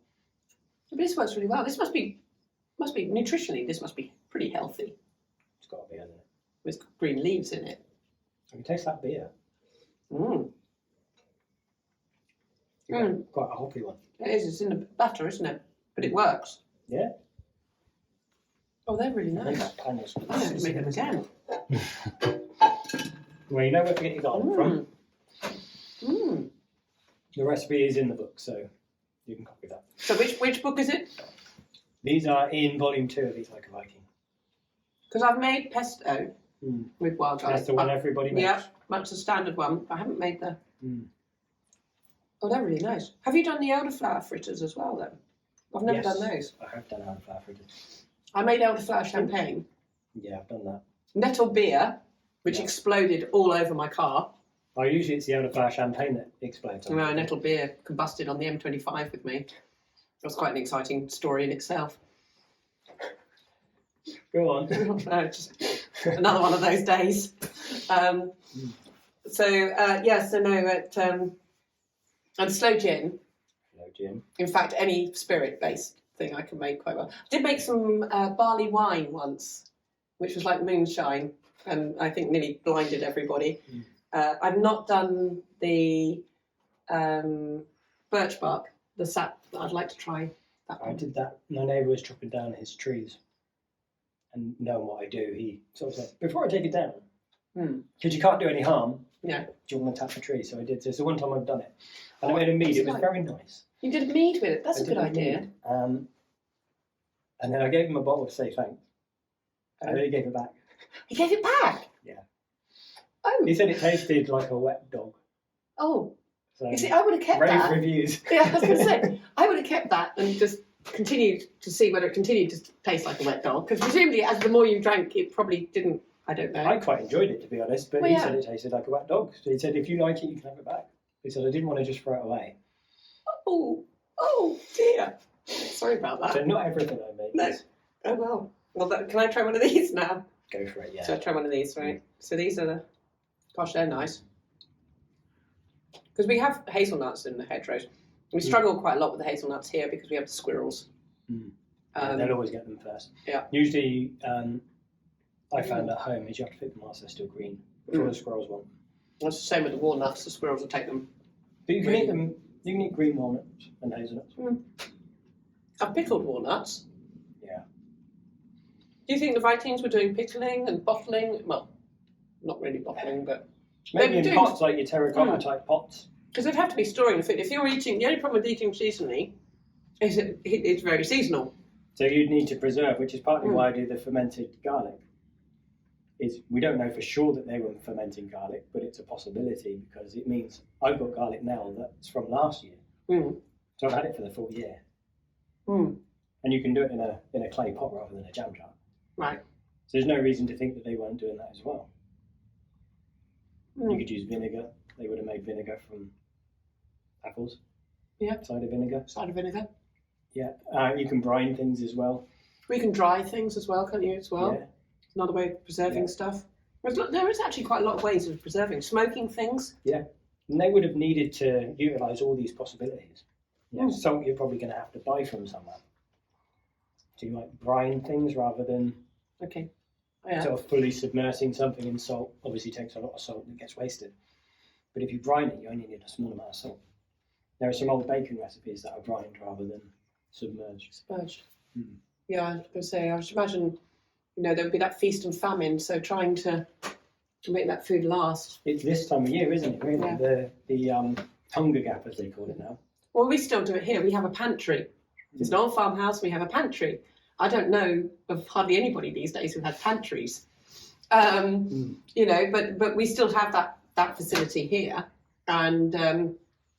But this works really well. This must be nutritionally, this must be pretty healthy. It's got to be, hasn't it? It's got green leaves in it. I can taste that beer. Quite a hoppy one. It is, it's in the butter, isn't it? But it works. Yeah. Oh, they're really I think nice. that pan is I have to make them again. Well, you know where to get your garlic from. The recipe is in the book, so you can copy that. So which book is it? These are in volume 2 of Eat Like a Viking. Because I've made pesto with wild garlic. That's the one everybody makes. Yeah, that's the standard one. I haven't made the... Oh, they're really nice. Have you done the elderflower fritters as well, then? I've never done those. I have done elderflower fritters. I made elderflower champagne. Yeah, I've done that. Nettle beer, which exploded all over my car. Oh, usually it's the elderflower champagne that explodes. No, nettle beer combusted on the M25 with me. That was quite an exciting story in itself. Go on. Just another one of those days. And slow gin. Slow gin. In fact, any spirit-based thing I can make quite well. I did make some barley wine once, which was like moonshine, and I think nearly blinded everybody. I've not done the birch bark, the sap. I'd like to try that one. I did that. My neighbour was chopping down his trees, and knowing what I do, he sort of said, "Before I take it down, because you can't do any harm, do you want to tap the tree?" So I did. So it's the one time I've done it, and I made a mead. It was very nice. You did a mead with it. That's a good idea. And then I gave him a bottle to say thanks. And then he gave it back. He gave it back? Yeah. Oh. He said it tasted like a wet dog. Oh. So you see, I would have kept that. Reviews. Yeah, I was going to say, I would have kept that and just continued to see whether it continued to taste like a wet dog. Because presumably, as the more you drank, it probably didn't. I don't know. I quite enjoyed it, to be honest, but he said it tasted like a wet dog. So he said, if you like it, you can have it back. He said, I didn't want to just throw it away. Oh dear. Sorry about that. So not everything I make. No. Oh well. Well, can I try one of these now? Go for it, yeah. So I try one of these, right? So these are the. Gosh, they're nice. Because we have hazelnuts in the hedgerows. We struggle quite a lot with the hazelnuts here because we have the squirrels. They'll always get them first. Yeah. Usually, I found at home is you have to pick them whilst they're still green before the squirrels want. That's the same with the walnuts. The squirrels will take them. But you can eat them. You can eat green walnuts and hazelnuts. I've pickled walnuts. Yeah. Do you think the Vikings were doing pickling and bottling? Well, not really bottling, but maybe in pots like your terracotta type pots. Because they'd have to be storing the food. If you're eating, the only problem with eating seasonally is it's very seasonal. So you'd need to preserve, which is partly why I do the fermented garlic. Is we don't know for sure that they were fermenting garlic, but it's a possibility because it means I've got garlic now that's from last year. So I've had it for the full year. And you can do it in a clay pot rather than a jam jar. Right. So there's no reason to think that they weren't doing that as well. You could use vinegar. They would have made vinegar from apples. Yeah. Cider vinegar. Cider vinegar. Yeah. You can brine things as well. We can dry things as well, can't you, as well? Yeah. Another way of preserving stuff. There is actually quite a lot of ways of preserving. Smoking things. Yeah. And they would have needed to utilise all these possibilities. Salt you're probably going to have to buy from somewhere. So you might brine things rather than sort of fully submersing something in salt. Obviously takes a lot of salt that gets wasted. But if you brine it, you only need a small amount of salt. There are some old bacon recipes that are brined rather than submerged. Submerged. Yeah, I was going to say, I should imagine, there would be that feast and famine, so trying to make that food last. It's this time of year, isn't it, really? Yeah. The hunger gap, as they call it now. Well, we still do it here. We have a pantry. It's an old farmhouse, we have a pantry. I don't know of hardly anybody these days who has pantries. But we still have that facility here. And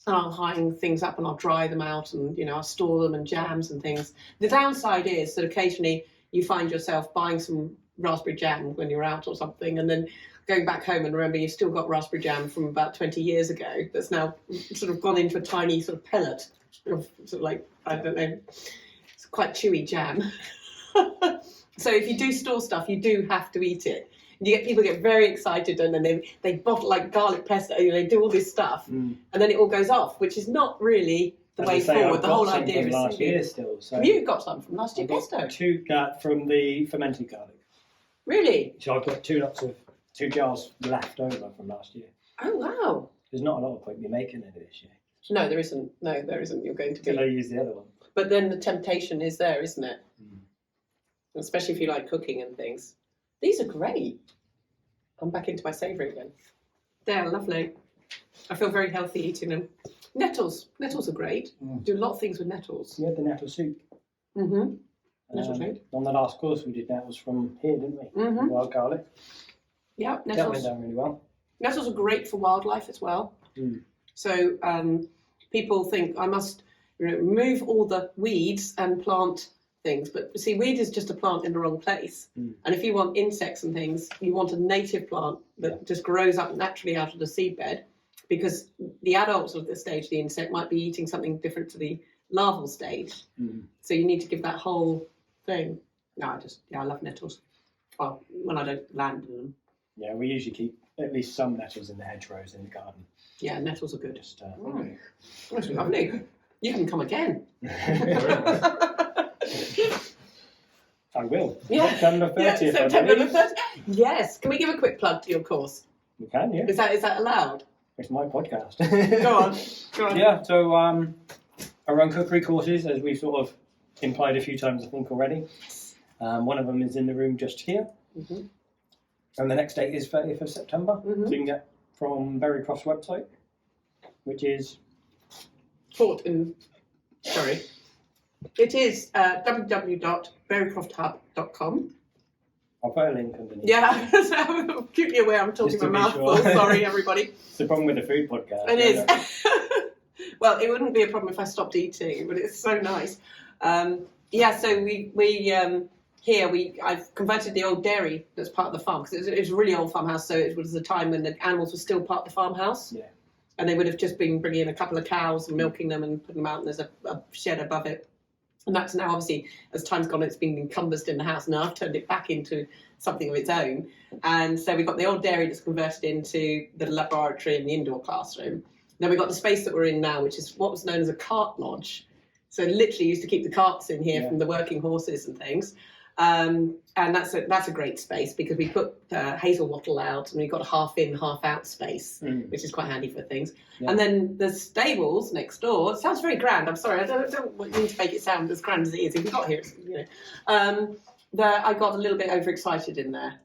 I'll hang things up and I'll dry them out and, I'll store them and jams and things. The downside is that occasionally you find yourself buying some raspberry jam when you're out or something and then going back home and remember you've still got raspberry jam from about 20 years ago that's now sort of gone into a tiny sort of pellet of sort of like, I don't know, it's quite chewy jam. So if you do store stuff, you do have to eat it. People get very excited and then they bottle like garlic pesto, they do all this stuff and then it all goes off, which is not really the way forward. The whole idea is last year still. So you got some from last year pesto? Two from the fermented garlic. Really? So I've got two jars left over from last year. Oh wow! There's not a lot of point me making it this year. No, there isn't. No, there isn't. You're going to be. Until I use the other one. But then the temptation is there, isn't it? Especially if you like cooking and things. These are great. I'm back into my savoury again. They're lovely. I feel very healthy eating them. Nettles are great. Do a lot of things with nettles. We had the nettle soup. Nettle soup. On the last course we did nettles from here, didn't we? Wild garlic. Yeah, nettles. That went down really well. Nettles are great for wildlife as well. So people think I must remove all the weeds and plant things. But see, weed is just a plant in the wrong place. And if you want insects and things, you want a native plant that just grows up naturally out of the seedbed, because the adults of the stage, the insect might be eating something different to the larval stage. So you need to give that whole thing. No, I love nettles. Well, when I don't land in them. Yeah, we usually keep at least some nettles in the hedgerows in the garden. Yeah, nettles are good. Just, That's lovely. You can come again. I will. Yeah. September 30th. September the 30th. Yes. Can we give a quick plug to your course? We can, yeah. Is that allowed? It's my podcast. Go on. Yeah, so I run cookery courses, as we've sort of implied a few times, I think, already. One of them is in the room just here. And the next date is 30th of September. So you can get from Berrycroft's website, which is... It is www.berrycrofthub.com. I'll put a link underneath. Yeah, so acutely aware I'm talking my mouth full. Sorry, everybody. It's the problem with the food podcast. It is. Well, it wouldn't be a problem if I stopped eating, but it's so nice. So I've converted the old dairy that's part of the farm, because it was a really old farmhouse, so it was a time when the animals were still part of the farmhouse. Yeah. And they would have just been bringing in a couple of cows and milking them and putting them out, and there's a shed above it. And that's now, obviously, as time's gone, it's been encompassed in the house. Now I've turned it back into something of its own. And so we've got the old dairy that's converted into the laboratory and the indoor classroom. Then we've got the space that we're in now, which is what was known as a cart lodge. So literally used to keep the carts in here from the working horses and things. And that's a great space, because we put hazel wattle out, and we've got a half in, half out space, which is quite handy for things. Yeah. And then the stables next door. It sounds very grand. I'm sorry, I don't mean to make it sound as grand as it is. If you got here, I got a little bit overexcited in there.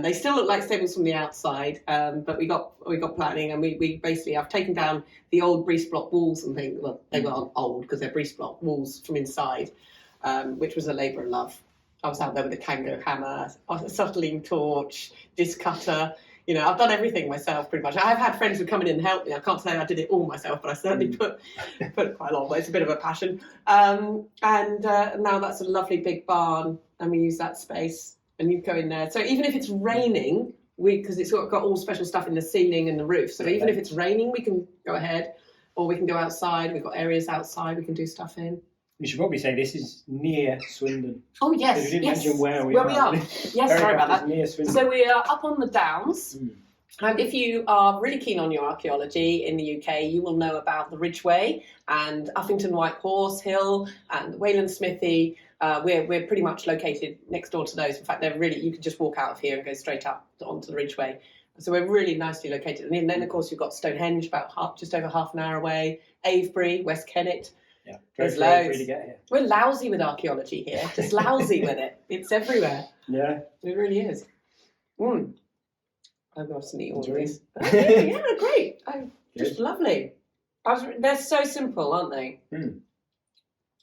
They still look like stables from the outside, but we got planning, and we basically, I've taken down the old breeze block walls and things. Well, they weren't old because they're breeze block walls from inside, which was a labour of love. I was out there with a Kango hammer, a suttling torch, disc cutter. I've done everything myself pretty much. I've had friends who come in and help me. I can't say I did it all myself, but I certainly put quite a lot. But it's a bit of a passion. And now that's a lovely big barn, and we use that space. And you go in there. So even if it's raining, because it's got all special stuff in the ceiling and the roof. So even if it's raining, we can go ahead, or we can go outside. We've got areas outside we can do stuff in. You should probably say this is near Swindon. Oh, yes. So you didn't mention where we are. Yes, sorry about that. Near Swindon. So we are up on the Downs. And if you are really keen on your archaeology in the UK, you will know about the Ridgeway and Uffington White Horse Hill and Wayland Smithy. We're pretty much located next door to those. In fact, you can just walk out of here and go straight up onto the Ridgeway. So we're really nicely located. And then, of course, you've got Stonehenge, just over half an hour away, Avebury, West Kennet. Yeah, there's loads. To get here. We're lousy with archaeology here, just lousy with it. It's everywhere. Yeah. It really is. I've got to eat all of these. Yeah, they're great. Just lovely. They're so simple, aren't they?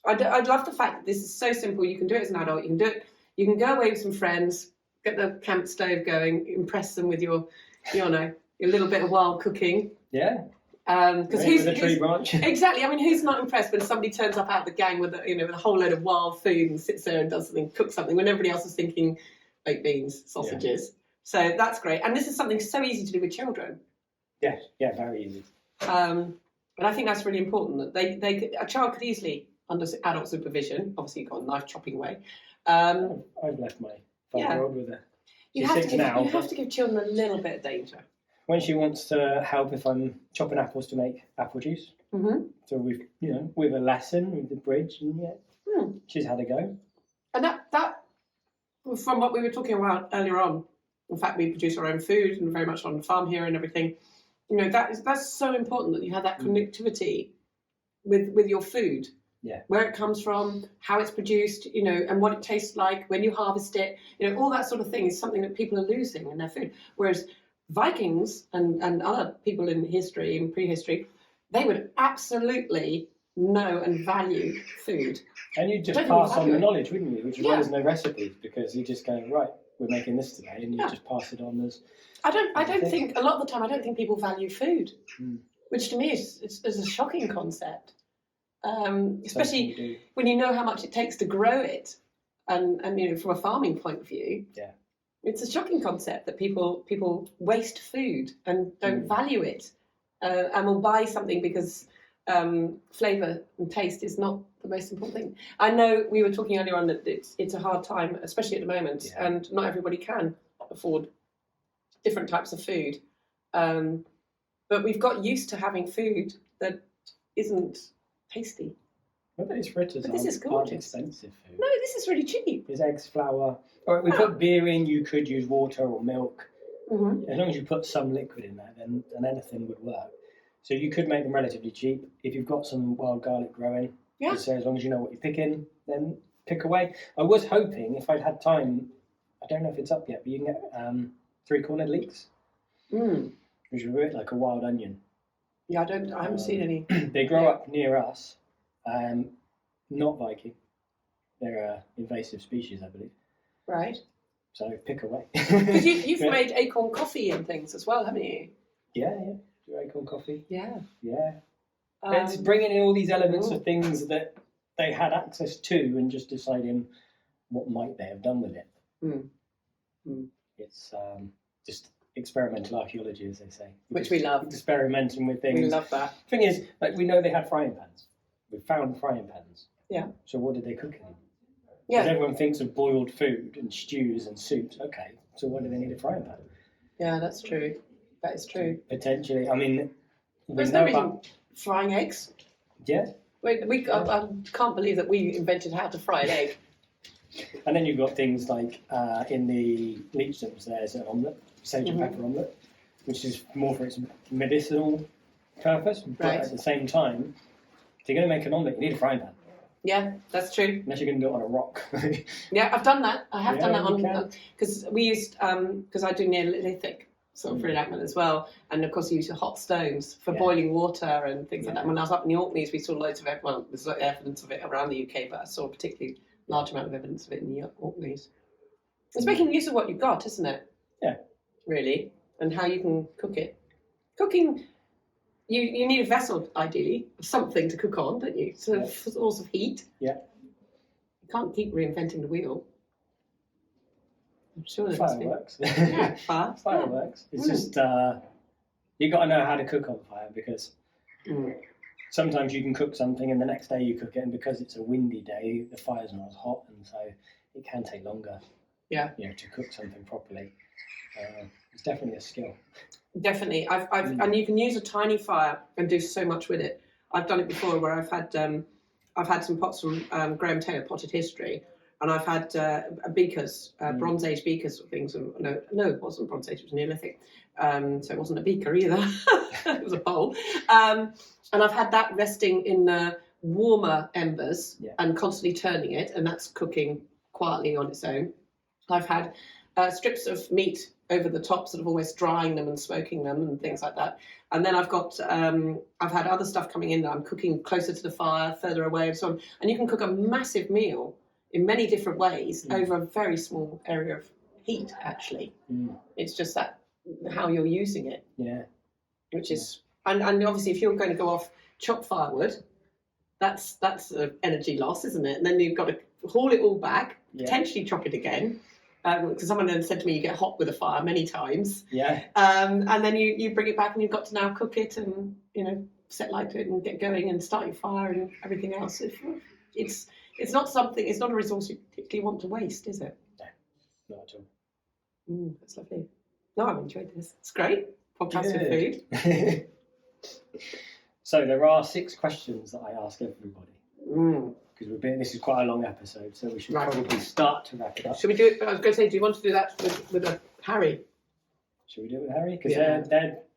I love the fact that this is so simple. You can do it as an adult. You can do it. You can go away with some friends, get the camp stove going, impress them with your little bit of wild cooking. Yeah. Because who's a tree branch? Exactly. I mean, who's not impressed when somebody turns up out of the gang with a whole load of wild food and sits there and does something, cooks something, when everybody else is thinking baked beans, sausages. Yeah. So that's great. And this is something so easy to do with children. Yeah, very easy. And I think that's really important, that a child could easily, under adult supervision, obviously you've got a knife chopping way. I've left my 5-year-old with her. You have to give children a little bit of danger. When she wants to help if I'm chopping apples to make apple juice. So we've, with a lesson, with the bridge, and she's had a go. And that, from what we were talking about earlier on, in fact, we produce our own food and very much on the farm here and everything. That's so important that you have that connectivity with your food. Yeah. Where it comes from, how it's produced, and what it tastes like when you harvest it. All that sort of thing is something that people are losing in their food. Whereas Vikings and other people in history, in prehistory, they would absolutely know and value food. And you just pass on the knowledge, wouldn't you? Which is why there's no recipes, because you just go, right, we're making this today, and you just pass it on as... I don't think, a lot of the time, I don't think people value food, which to me is a shocking concept. Especially when you know how much it takes to grow it, and from a farming point of view, it's a shocking concept that people waste food and don't value it, and will buy something because flavour and taste is not the most important thing. I know we were talking earlier on that it's a hard time, especially at the moment, and not everybody can afford different types of food, but we've got used to having food that isn't tasty. Well, those fritters aren't expensive food. No, this is really cheap. There's eggs, flour. Or we put beer in, you could use water or milk. Mm-hmm. As long as you put some liquid in there, then anything would work. So you could make them relatively cheap. If you've got some wild garlic growing, so as long as you know what you're picking, then pick away. I was hoping, if I'd had time, I don't know if it's up yet, but you can get three-cornered leeks, which are a bit like a wild onion. Yeah, I haven't seen any. They grow up near us, not Viking. They're an invasive species, I believe. Right. So pick away. Because you've made acorn coffee and things as well, haven't you? Yeah. Do acorn coffee. Yeah. It's bringing in all these elements of things that they had access to and just deciding what might they have done with it. It's just experimental archaeology, as they say. Which we love. Experimenting with things. We love that. Thing is, like, we know they had frying pans. We found frying pans. Yeah. So what did they cook in? Yeah. Because everyone thinks of boiled food and stews and soups. Okay, so why do they need a frying pan? Yeah, that's true. That is true. Potentially. I mean, there's no reason frying eggs. Yeah. I can't believe that we invented how to fry an egg. And then you've got things like in the leechdoms, there's an omelette, sage and pepper omelette, which is more for its medicinal purpose. But at the same time, if you're going to make an omelette, you need a frying pan. Yeah, that's true. Unless you're going to do it on a rock. Yeah, I've done that. I have done that on because we used because I do Neolithic sort of reenactment as well, and of course you use hot stones for boiling water and things like that. When I was up in the Orkneys, we saw loads of it. Well, there's evidence of it around the UK, but I saw a particularly large amount of evidence of it in the Orkneys. It's making use of what you've got, isn't it? Yeah. Really, and how you can cook it. Cooking. You need a vessel, ideally, something to cook on, don't you? So source of heat. Yeah. You can't keep reinventing the wheel. I'm sure there fire works. Fire works. It's just you got to know how to cook on fire, because sometimes you can cook something and the next day you cook it, and because it's a windy day, the fire's not as hot, and so it can take longer. Yeah. To cook something properly. It's definitely a skill. Definitely, and you can use a tiny fire and do so much with it. I've done it before, where I've had some pots from Graham Taylor Potted History, and I've had beakers, Bronze Age beakers or things. No, it wasn't Bronze Age; it was Neolithic, so it wasn't a beaker either. It was a bowl, and I've had that resting in the warmer embers and constantly turning it, and that's cooking quietly on its own. I've had strips of meat over the top, sort of almost drying them and smoking them and things like that. And then I've had other stuff coming in that I'm cooking closer to the fire, further away, and so on. And you can cook a massive meal in many different ways over a very small area of heat, actually. It's just that how you're using it. Yeah. Which is, and obviously if you're going to go off chop firewood, that's an energy loss, isn't it? And then you've got to haul it all back, potentially chop it again. Because someone then said to me, you get hot with a fire many times. Yeah. And then you bring it back and you've got to now cook it and, set light to it and get going and start your fire and everything else. It's not a resource you particularly want to waste, is it? No, not at all. That's lovely. No, I've enjoyed this. It's great. Podcast with food. So there are 6 questions that I ask everybody. Because this is quite a long episode, so we should probably start to wrap it up. Should we do it? I was going to say, do you want to do that with Harry? Should we do it with Harry? Because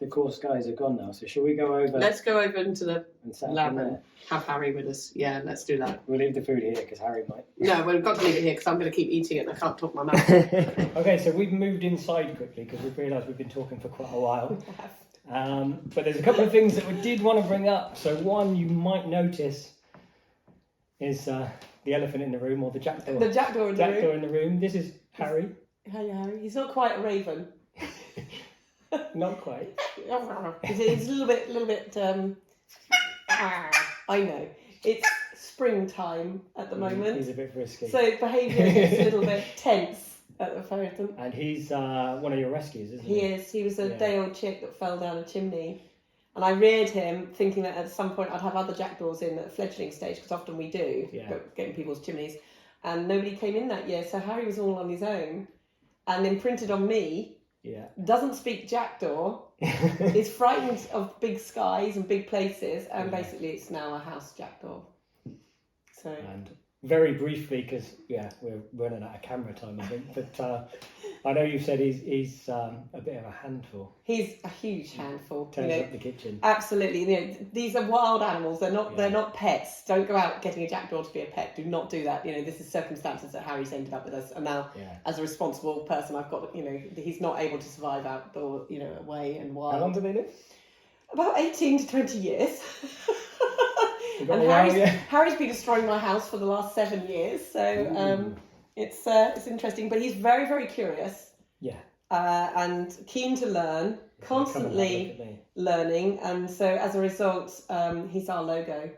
the course guys are gone now, so shall we go over? Let's go over into the lab and have Harry with us. Yeah, let's do that. We'll leave the food here because Harry might. No, we've got to leave it here because I'm going to keep eating it and I can't talk my mouth. Okay, so we've moved inside quickly because we've realised we've been talking for quite a while. But there's a couple of things that we did want to bring up. So one you might notice is the elephant in the room, or the jackdaw. The jackdaw in the room. This is Harry. Hi, Harry. He's not quite a raven. Not quite. He's a little bit. I know. it's springtime at the moment. He's a bit frisky. So behaviour is a little bit tense at the ferret. And he's one of your rescues, isn't he? He is. He was a day-old chick that fell down a chimney. And I reared him thinking that at some point I'd have other jackdaws in at the fledgling stage, because often we do, get in people's chimneys. And nobody came in that year, so Harry was all on his own. And imprinted on me, doesn't speak jackdaw, is frightened of big skies and big places, and basically it's now a house jackdaw. So. And very briefly, because we're running out of camera time, I think, but I know you've said he's a bit of a handful. He's a huge handful. Turns up the kitchen. Absolutely. These are wild animals. They're not pets. Don't go out getting a jackdaw to be a pet. Do not do that. This is circumstances that Harry's ended up with us, and now as a responsible person, I've got he's not able to survive outdoor away and wild. How long do they live? About 18 to 20 years. And Harry's been destroying my house for the last 7 years, so it's interesting. But he's very, very curious. Yeah. And keen to learn, constantly learning, and so as a result, he's our logo.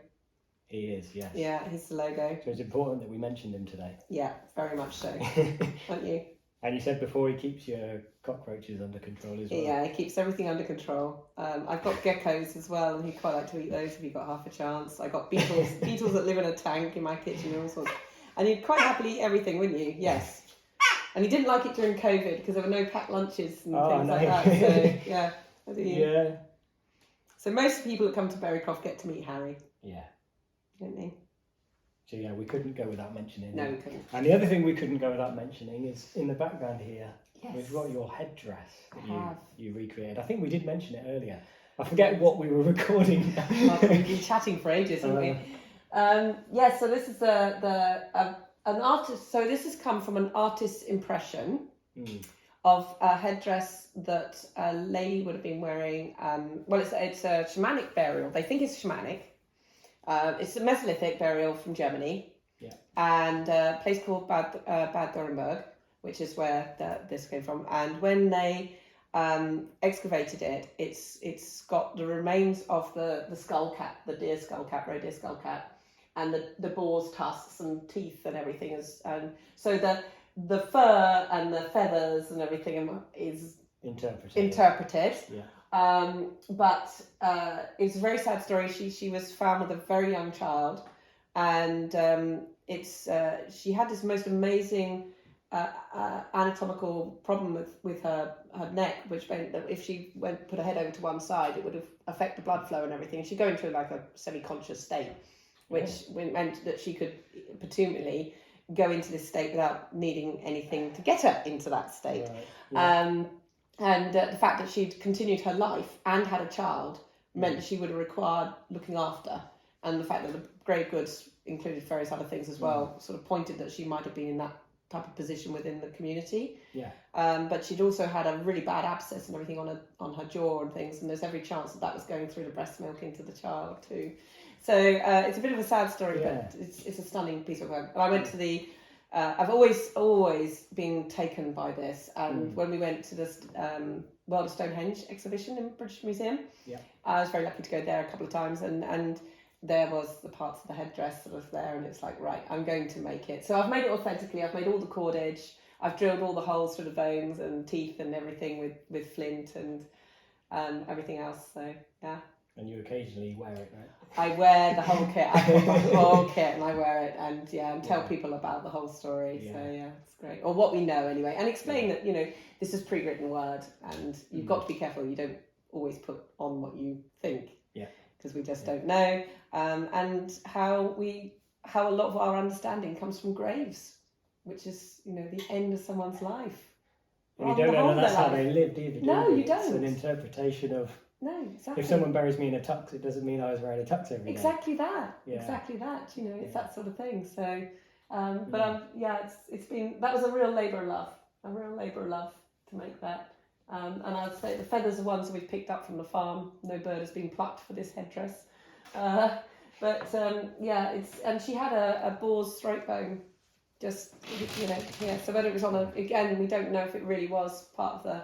He is, yes. Yeah, he's the logo. So it's important that we mentioned him today. Yeah, very much so. Aren't you? And you said before he keeps your cockroaches under control as well. Yeah, he keeps everything under control. I've got geckos as well, and he'd quite like to eat those if he got half a chance. I got beetles that live in a tank in my kitchen and all sorts. And you'd quite happily eat everything, wouldn't you? Yes. And he didn't like it during COVID because there were no packed lunches and things like that. So yeah, yeah. So most people that come to Berrycroft get to meet Harry. Yeah. Don't they? So we couldn't go without mentioning. No, we couldn't. And the other thing we couldn't go without mentioning is in the background here. Yes. We've got your headdress that you recreated. I think we did mention it earlier. I forget what we were recording. Well, we've been chatting for ages, haven't we? So this is an artist. So this has come from an artist's impression of a headdress that a lady would have been wearing. It's a shamanic burial. They think it's shamanic. It's a Mesolithic burial from Germany, and a place called Bad Durrenberg, which is where this came from. And when they excavated it, it's got the remains of the skull cap, the deer skull cap, reindeer skull cap, and the boar's tusks and teeth and everything so the fur and the feathers and everything is interpreted. Yeah. But it's a very sad story. She was found with a very young child, and she had this most amazing anatomical problem with her neck, which meant that if she put her head over to one side, it would affect the blood flow and everything. She'd go into like a semi-conscious state, which meant that she could potentially go into this state without needing anything to get her into that state. Right. Yeah. And the fact that she'd continued her life and had a child meant that she would have required looking after. And the fact that the grave goods included various other things as well sort of pointed that she might have been in that type of position within the community. Yeah. But she'd also had a really bad abscess and everything on her jaw and things, and there's every chance that was going through the breast milk into the child too. So it's a bit of a sad story, but it's a stunning piece of work. And I went to I've always been taken by this, and when we went to this World of Stonehenge exhibition in British Museum, I was very lucky to go there a couple of times, and there was the parts of the headdress that was there, and it's like, right, I'm going to make it. So I've made it authentically. I've made all the cordage. I've drilled all the holes through the bones and teeth and everything with flint and everything else. So yeah. And you occasionally wear it, right? I wear the whole kit. I bring my whole kit and I wear it and tell people about the whole story. Yeah. So yeah, it's great. Or what we know anyway. And explain that, this is pre-written word and you've got to be careful. You don't always put on what you think. Yeah. Because we just don't know. And how a lot of our understanding comes from graves, which is, the end of someone's life. Well, you don't know that's how they lived either, No, you don't. It's an interpretation of... No, exactly. If someone buries me in a tux, it doesn't mean I was wearing a tux every day. Exactly that. Yeah. Exactly that. It's that sort of thing. So, it's been, that was a real labour of love to make that. And I'd say the feathers are ones that we've picked up from the farm. No bird has been plucked for this headdress. And she had a boar's throat bone, just, here. So whether it was again, we don't know if it really was part of the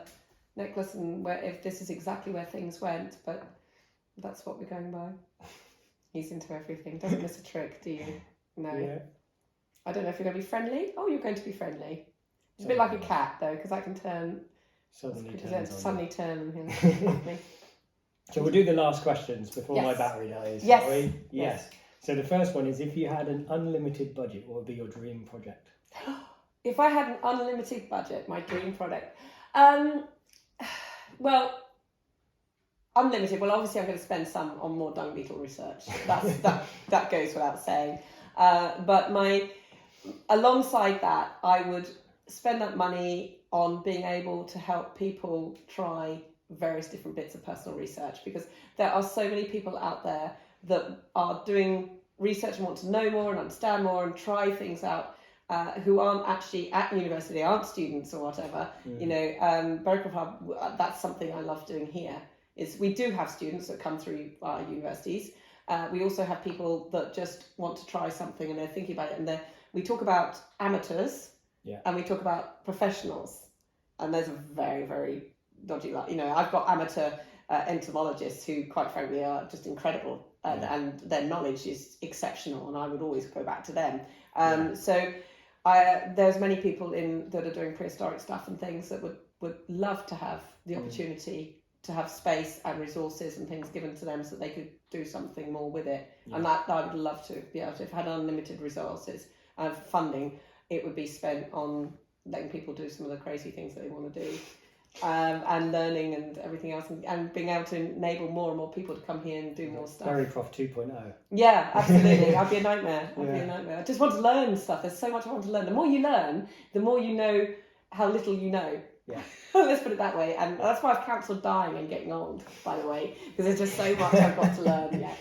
necklace and if this is exactly where things went, but that's what we're going by. He's into everything. Doesn't miss a trick, do you? No. Yeah. I don't know if you're going to be friendly. Oh, you're going to be friendly. It's a bit like a cat, though, because I can suddenly turn and he'll love me. So we'll do the last questions before my battery dies. Yes. Yes. So the first one is, if you had an unlimited budget, what would be your dream project? If I had an unlimited budget, my dream project. Well, unlimited. Well, obviously, I'm going to spend some on more dung beetle research. That goes without saying. But alongside that, I would spend that money on being able to help people try various different bits of personal research, because there are so many people out there that are doing research and want to know more and understand more and try things out, who aren't actually at university, aren't students or whatever. You know, Berrycroft Hub, that's something I love doing here. Is we do have students that come through our universities. We also have people that just want to try something and they're thinking about it. And we talk about amateurs and we talk about professionals. And there's a very, very dodgy line. You know, I've got amateur entomologists who, quite frankly, are just incredible. And their knowledge is exceptional. And I would always go back to them. So there's many people that are doing prehistoric stuff and things that would love to have the opportunity to have space and resources and things given to them so that they could do something more with it. And that I would love to be able to. If I had unlimited resources and funding, it would be spent on letting people do some of the crazy things that they want to do, and learning and everything else, and being able to enable more and more people to come here and do more stuff. Berrycroft 2.0. Yeah, absolutely. I'd be a nightmare. I just want to learn stuff. There's so much I want to learn. The more you learn, the more you know how little you know. Yeah. Let's put it that way. And that's why I've counselled dying and getting old, by the way, because there's just so much I've got to learn yet.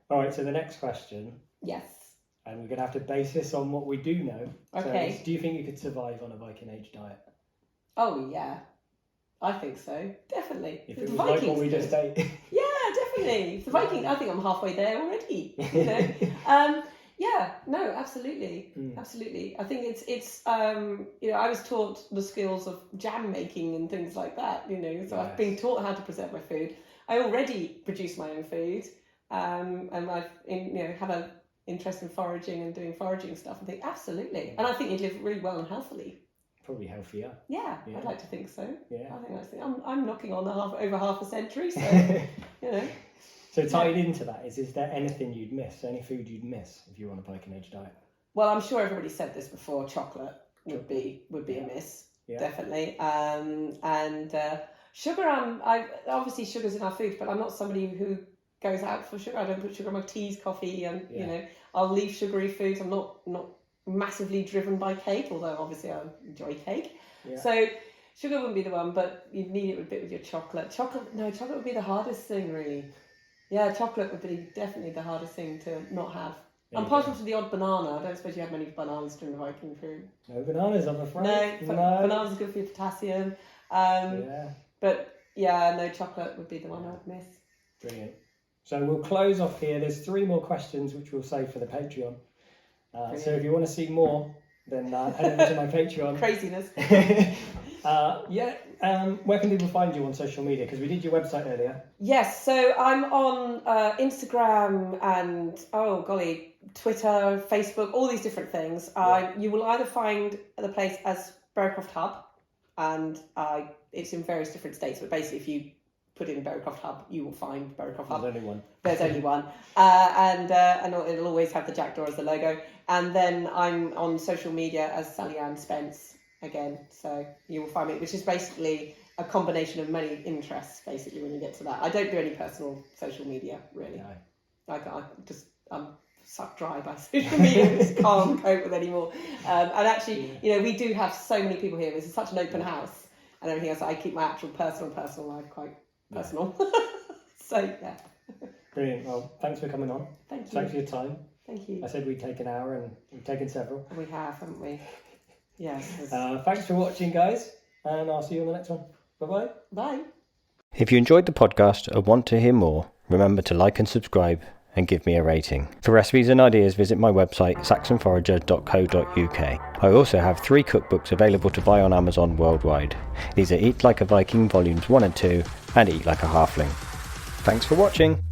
All right, so the next question. Yes. And we're going to have to base this on what we do know. Okay. So do you think you could survive on a Viking Age diet? Oh, yeah. I think so. Definitely. If it was like what we just ate. Yeah, definitely. The Viking, I think I'm halfway there already, you know. Yeah, no, absolutely. Absolutely. I think it's you know, I was taught the skills of jam making and things like that, you know, so I've been taught how to preserve my food. I already produce my own food, and I've had an interest in foraging and doing foraging stuff and think absolutely. And I think you'd live really well and healthily. Probably healthier. Yeah, I'd like to think so. Yeah. I think I'm knocking on over half a century, so you know. So tied into that is there anything you'd miss, any food you'd miss if you were on a Viking Age diet? Well, I'm sure everybody said this before. Chocolate would be a miss, definitely. And sugar. Obviously sugar's in our food, but I'm not somebody who goes out for sugar. I don't put sugar in my teas, coffee, and you know, I'll leave sugary foods. I'm not massively driven by cake, although obviously I enjoy cake. Yeah. So sugar wouldn't be the one, but you'd need it a bit with your chocolate. Chocolate would be the hardest thing, really. Yeah, chocolate would be definitely the hardest thing to not have. I'm partial to the odd banana. I don't suppose you had many bananas during the Viking food. No bananas, I'm afraid. No. Bananas are good for your potassium. But yeah, no, chocolate would be the one I'd miss. Brilliant. So we'll close off here. There's 3 more questions which we'll save for the Patreon. So if you want to see more, then head over to my Patreon. Craziness. Where can people find you on social media? Because we did your website earlier. Yes, so I'm on Instagram and, Twitter, Facebook, all these different things. You will either find the place as Berrycroft Hub, and it's in various different states, but basically if you put in Berrycroft Hub, you will find Berrycroft Hub. There's only one. And it'll always have the jackdaw as the logo. And then I'm on social media as Sally-Ann Spence again. So you will find me, which is basically a combination of many interests, basically, when you get to that. I don't do any personal social media, really. No. I'm sucked dry by social media. I just can't cope with anymore. And actually, you know, we do have so many people here. This is such an open house and everything else. I keep my actual personal life quite personal. So, yeah. Brilliant. Well, thanks for coming on. Thank you. Thanks for your time. Thank you. I said we'd take an hour and we've taken several. We have, haven't we? Yes. Thanks for watching, guys, and I'll see you on the next one. Bye-bye. Bye. If you enjoyed the podcast or want to hear more, remember to like and subscribe and give me a rating. For recipes and ideas, visit my website saxonforager.co.uk. I also have 3 cookbooks available to buy on Amazon worldwide. These are Eat Like a Viking Volumes 1 and 2 and Eat Like a Halfling. Thanks for watching.